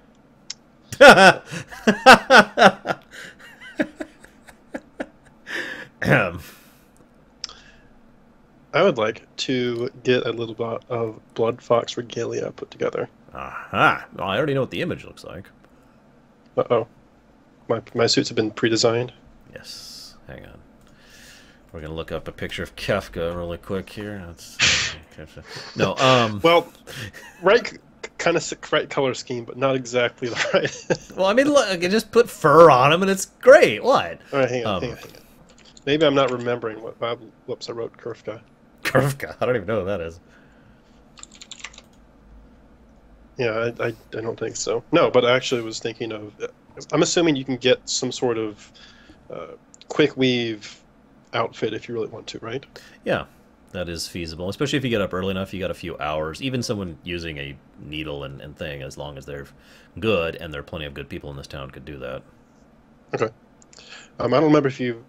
I would like to get a little bit of Blood Fox regalia put together. Aha. Well, I already know what the image looks like. Uh-oh. My suits have been pre-designed. Yes. Hang on. We're going to look up a picture of Kefka really quick here. No, Well, right kind of right color scheme, but not exactly the right. well, I mean, look, I can just put fur on him and it's great. What? All right, hang on. Maybe I'm not remembering what Bob. Whoops, I wrote Kurfka. Kefka. I don't even know what that is. Yeah, I don't think so. No, but I actually was thinking of. I'm assuming you can get some sort of quick weave outfit if you really want to, right? Yeah, that is feasible, especially if you get up early enough. You got a few hours. Even someone using a needle and thing, as long as they're good, and there are plenty of good people in this town, could do that. Okay. I don't remember if you.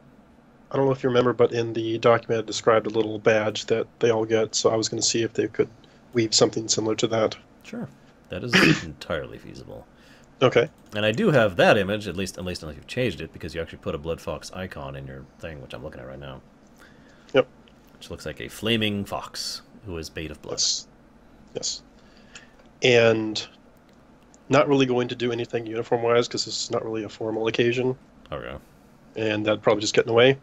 I don't know if you remember, but in the document it described a little badge that they all get. So I was going to see if they could weave something similar to that. Sure, that is entirely feasible. Okay. And I do have that image, at least unless you've changed it, because you actually put a Blood Fox icon in your thing, which I'm looking at right now. Yep. Which looks like a flaming fox who is bait of blood. Yes. Yes. And not really going to do anything uniform-wise because this is not really a formal occasion, Okay. and that'd probably just get in the way.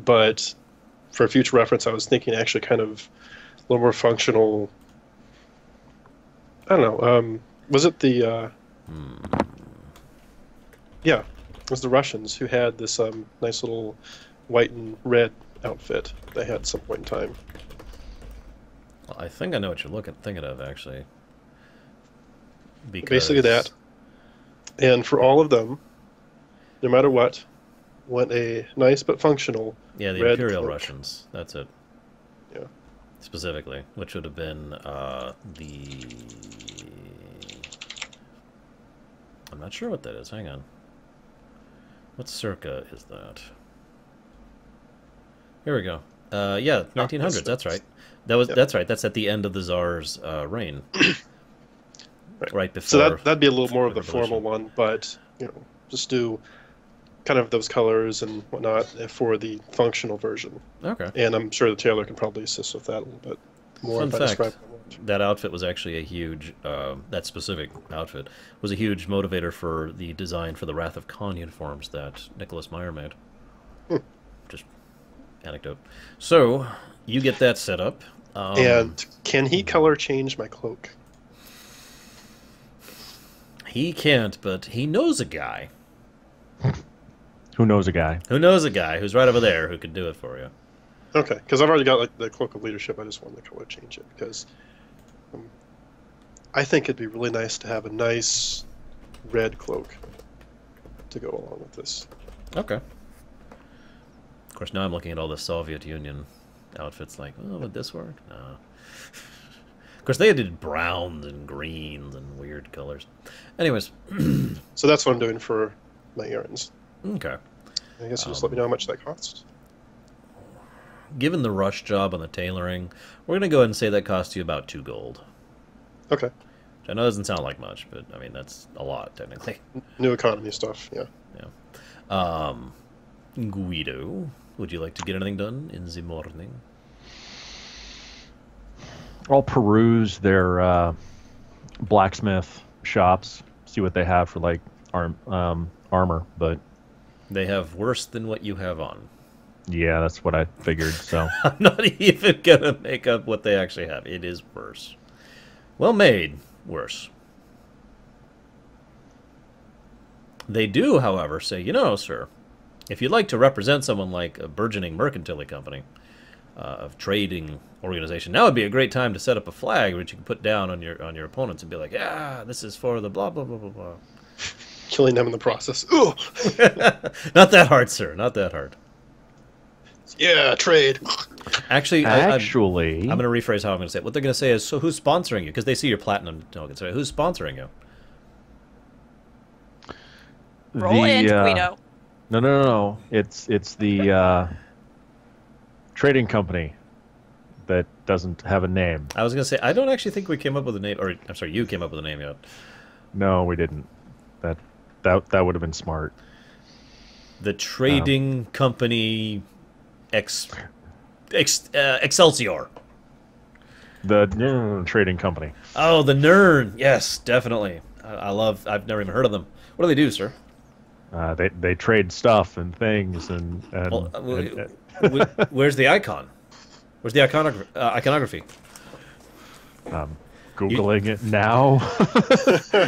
But for future reference, I was thinking actually kind of little more functional. I don't know. Was it the? Yeah, it was the Russians who had this nice little white and red outfit they had at some point in time. Well, I think I know what you're thinking of, actually. Because... Basically that. And for all of them, no matter what, want a nice but functional Yeah, the red Imperial cloak. Russians. That's it. Yeah. Specifically, which would have been the... I'm not sure what that is. Hang on. What circa is that? Here we go. Yeah, 1900s. That's right. That's right. That's at the end of the Tsar's reign. Right before. So that'd be a little more of the Revolution. formal one, but just do kind of those colors and whatnot for the functional version. Okay. And I'm sure the tailor can probably assist with that a little bit more. Fun if I fact, describe what I want. that outfit was actually a huge, that specific outfit was a huge motivator for the design for the Wrath of Khan uniforms that Nicholas Meyer made. Just anecdote. So, you get that set up. And can he color change my cloak? He can't, but he knows a guy. Who knows a guy? Who knows a guy who's right over there who could do it for you. Okay, because I've already got like the cloak of leadership. I just wanted to color change it because I think it'd be really nice to have a nice red cloak to go along with this. Okay. Of course, now I'm looking at all the Soviet Union outfits like, oh, would this work? No. Of course, they did browns and greens and weird colors. Anyways. So that's what I'm doing for my errands. Okay. I guess you just let me know how much that costs. Given the rush job on the tailoring, we're going to go ahead and say that costs you about 2 gold. Okay. Which I know doesn't sound like much, but, I mean, that's a lot, technically. New economy stuff, yeah. Yeah. Guido, would you like to get anything done in the morning? I'll peruse their blacksmith shops, see what they have for like armor. But They have worse than what you have on. yeah, that's what I figured. So I'm not even going to make up what they actually have. It is worse. Well made, worse. They do, however, say, you know, sir, if you'd like to represent someone like a burgeoning mercantile company, of trading organization, now would be a great time to set up a flag which you can put down on your opponents and be like, yeah, this is for the blah, blah, blah, blah, blah. Killing them in the process. Ooh! Not that hard, sir. Not that hard. Yeah, trade. Actually, I'm going to rephrase how I'm going to say it. What they're going to say is, so who's sponsoring you? Because they see your platinum token. So who's sponsoring you? Roll in, Guido. No. It's the trading company that doesn't have a name. I was going to say, I don't actually think we came up with a name, or I'm sorry, you came up with a name yet. No, we didn't. That would have been smart. The trading company Excelsior. The trading company. Oh, the Nern. Yes, definitely. I've never even heard of them. What do they do, sir? They trade stuff and things and Well, where's the icon? Where's the iconography? Googling it now.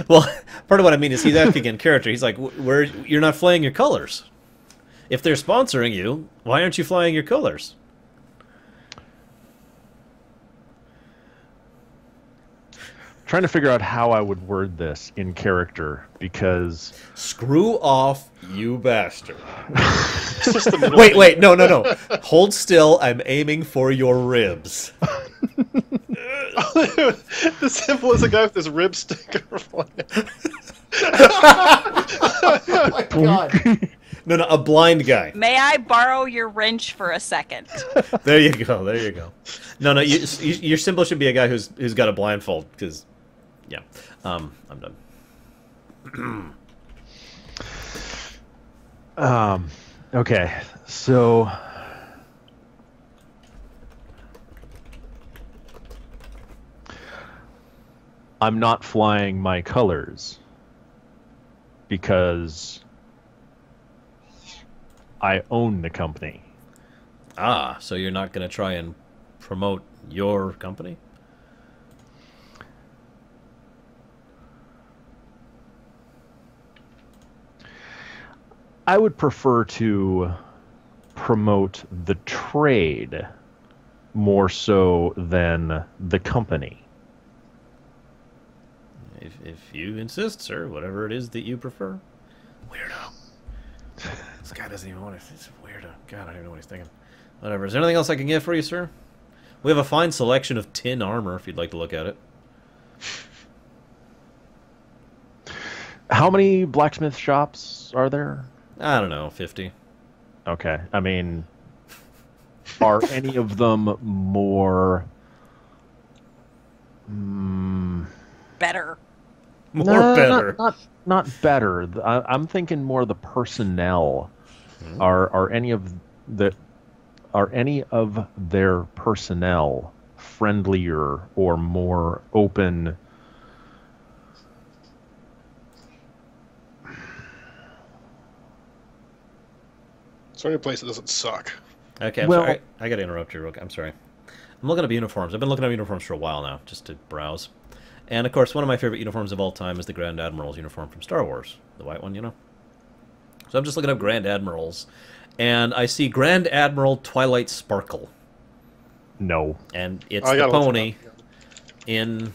Well, part of what I mean is he's acting in character. He's like, "Where you're not flying your colors? If they're sponsoring you, why aren't you flying your colors?" Trying to figure out how I would word this in character because Screw off, you bastard! Wait, no. Hold still. I'm aiming for your ribs. The symbol is a guy with his rib sticker flying. Oh my god. No, a blind guy. May I borrow your wrench for a second? There you go. No, your symbol should be a guy who's got a blindfold. Because, yeah, I'm done. Okay, so I'm not flying my colors because I own the company. Ah, so you're not going to try and promote your company? I would prefer to promote the trade more so than the company. If you insist, sir, whatever it is that you prefer. Weirdo. This guy doesn't even want to. It's a weirdo. God, I don't even know what he's thinking. Whatever. Is there anything else I can get for you, sir? We have a fine selection of tin armor if you'd like to look at it. How many blacksmith shops are there? I don't know, 50. Okay. I mean, are any of them more... Better. More better. Not better. I'm thinking more the personnel. Are any of their personnel friendlier or more open? It's the only place that doesn't suck. Okay, I'm sorry. I gotta interrupt you real quick. I'm sorry. I'm looking up uniforms. I've been looking up uniforms for a while now, just to browse. And, of course, one of my favorite uniforms of all time is the Grand Admiral's uniform from Star Wars. The white one, you know? So I'm just looking up Grand Admirals, and I see Grand Admiral Twilight Sparkle. No. And it's the pony in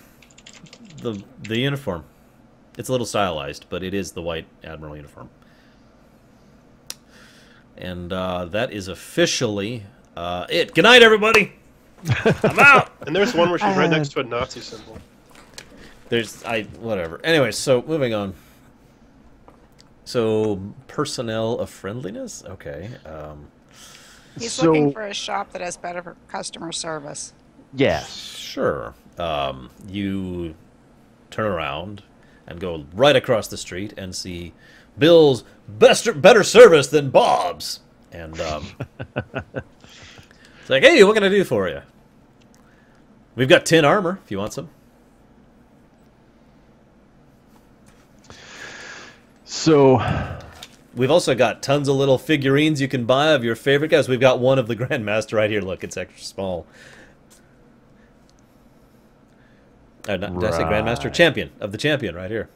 the uniform. It's a little stylized, but it is the white Admiral uniform. And that is officially it. Good night, everybody! I'm out! And there's one where she's right next to a Nazi symbol. Whatever. Anyway, so moving on. So, personnel of friendliness? Okay. He's looking for a shop that has better customer service. Yes. Sure. You turn around and go right across the street and see Bill's better service than Bob's. And it's like, hey, what can I do for you? We've got tin armor if you want some. So, we've also got tons of little figurines you can buy of your favorite guys. We've got one of the Grandmaster right here. Look, it's extra small. Did I say Grandmaster? Champion, of the Champion right here.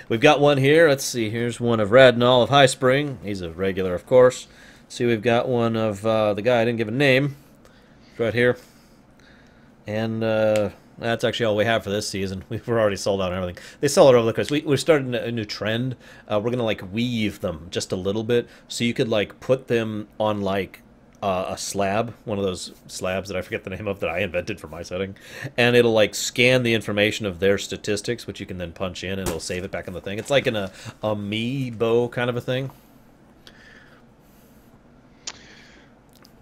We've got one here. Let's see. Here's one of Radnall of High Spring. He's a regular, of course. See, we've got one of the guy I didn't give a name. Right here. And that's actually all we have for this season. We're already sold out on everything. They sell it over the place. We're starting a new trend. We're going to, like, weave them just a little bit. So you could, like, put them on, like, a slab. One of those slabs that I forget the name of that I invented for my setting. And it'll, like, scan the information of their statistics, which you can then punch in, and it'll save it back in the thing. It's like an amiibo kind of a thing.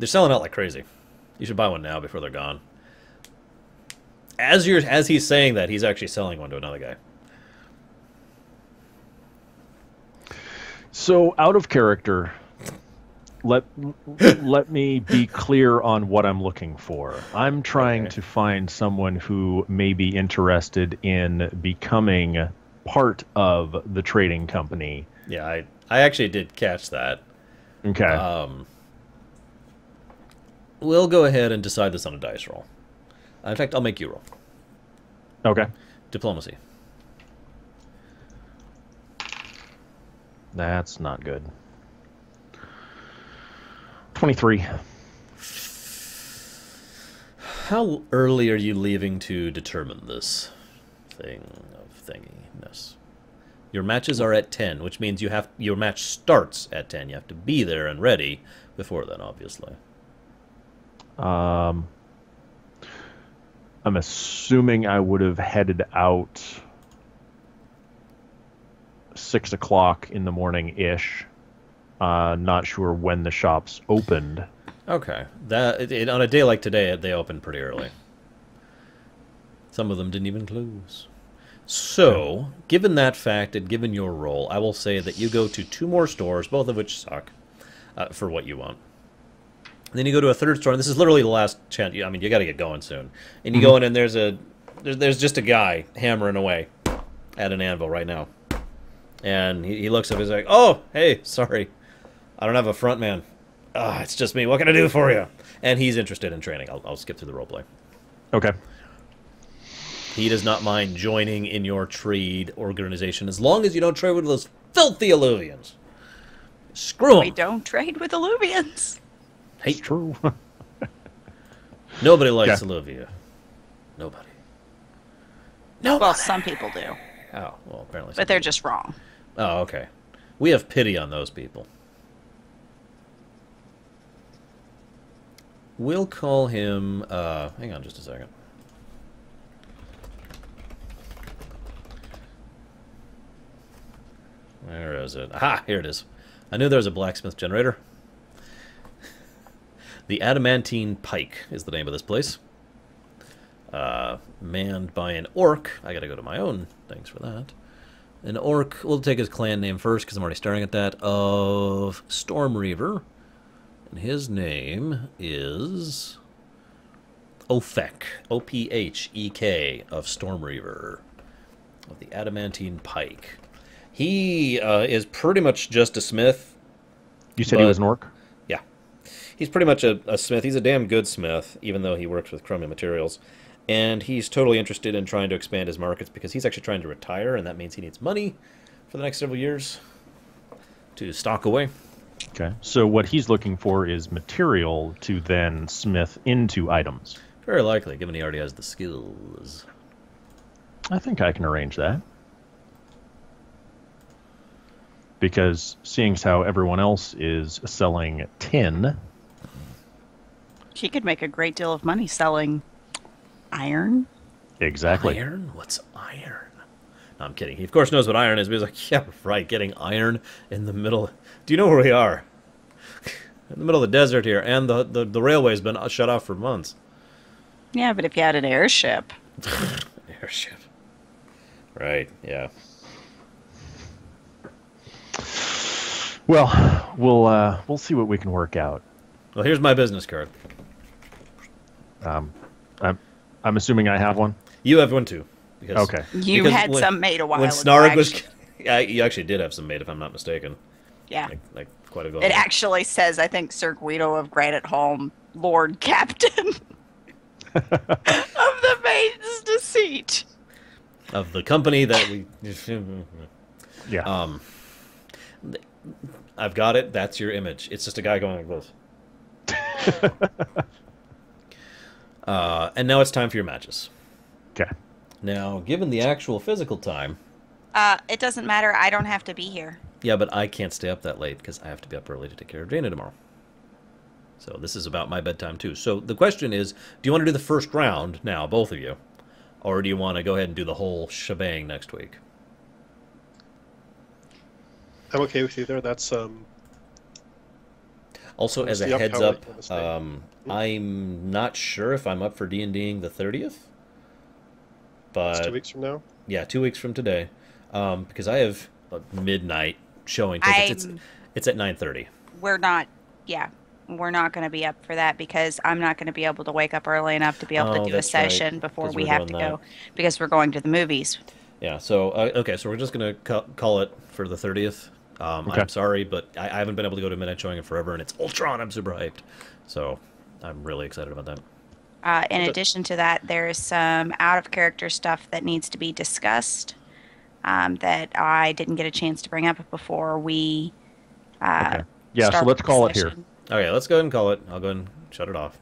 They're selling out like crazy. You should buy one now before they're gone. As he's saying that, he's actually selling one to another guy. So, out of character, let me be clear on what I'm looking for. I'm trying to find someone who may be interested in becoming part of the trading company. Yeah, I actually did catch that. Okay. We'll go ahead and decide this on a dice roll. In fact, I'll make you roll. Okay. Diplomacy. That's not good. 23. How early are you leaving to determine this thing of thinginess? Your matches are at 10, which means your match starts at 10. You have to be there and ready before then, obviously. I'm assuming I would have headed out 6 o'clock in the morning-ish. Not sure when the shops opened. Okay. On a day like today, they open pretty early. Some of them didn't even close. So, given that fact and given your role, I will say that you go to 2 more stores, both of which suck, for what you want. And then you go to a third store, and this is literally the last chance. I mean, you got to get going soon. And you go in, and there's just a guy hammering away at an anvil right now. And he looks up, he's like, "Oh, hey, sorry, I don't have a front man. It's just me. What can I do for you? And he's interested in training. I'll skip through the roleplay. Okay. He does not mind joining in your trade organization as long as you don't trade with those filthy Illuvians. Screw We them. don't trade with Illuvians. It's true. Nobody likes Yeah. Illuvia. Nobody. Nobody. Well, some people do, Oh, well, apparently. but they're just wrong. Oh, okay. We have pity on those people. We'll call him, hang on just a second. Where is it? Aha, here it is. I knew there was a blacksmith generator. The Adamantine Pike is the name of this place. Manned by an orc. I gotta go to my own things for that. An orc, we'll take his clan name first because I'm already starting at that, of Stormreaver. And his name is Ophek. O-P-H-E-K of Stormreaver. Of the Adamantine Pike. He is pretty much just a smith. You said he was an orc? Yeah. He's pretty much a smith. He's a damn good smith, even though he works with crummy materials. And he's totally interested in trying to expand his markets because he's actually trying to retire, and that means he needs money for the next several years to stock away. Okay. So what he's looking for is material to then smith into items. Very likely, given he already has the skills. I think I can arrange that. Because seeing as how everyone else is selling tin, She could make a great deal of money selling iron. exactly. Iron? What's iron? No, I'm kidding. He, of course, knows what iron is, but he's like, yeah, right, getting iron in the middle. Do you know where we are? In the middle of the desert here, and the railway's been shut off for months. Yeah, but if you had an airship. Airship. Right, yeah. Well, we'll see what we can work out. Well, here's my business card. I'm assuming I have one. You have one, too. Because, Okay. You because had some made a while when ago. Snarg was... actually. Yeah, you actually did have some made, if I'm not mistaken. Yeah. Like quite a bit. It actually says, I think, Sir Guido of Granite Home, Lord Captain of the Maiden's Deceit. Of the company that we... Yeah. I've got it. That's your image. It's just a guy going like this. And now it's time for your matches. Okay. Now, given the actual physical time... It doesn't matter. I don't have to be here. Yeah, but I can't stay up that late because I have to be up early to take care of Jaina tomorrow. So this is about my bedtime, too. So the question is, do you want to do the first round now, both of you? Or do you want to go ahead and do the whole shebang next week? I'm okay with either. That's Also, as a Wednesday up, heads how up, late Wednesday? I'm not sure if I'm up for D&Ding the 30th. But it's 2 weeks from now. yeah, 2 weeks from today. Because I have a midnight showing tickets. It's at 9:30. We're not going to be up for that because I'm not going to be able to wake up early enough to be able to do a that's right, session before 'cause we we're have to doing go because we're going to the movies. Yeah, so, okay, so we're just going to call it for the 30th. Okay. I'm sorry, but I haven't been able to go to midnight showing in forever, and it's Ultron. I'm super hyped. So I'm really excited about that. In addition to that, there is some out-of-character stuff that needs to be discussed that I didn't get a chance to bring up before we Okay. Yeah, so start let's the call it here. session. Okay, let's go ahead and call it. I'll go ahead and shut it off.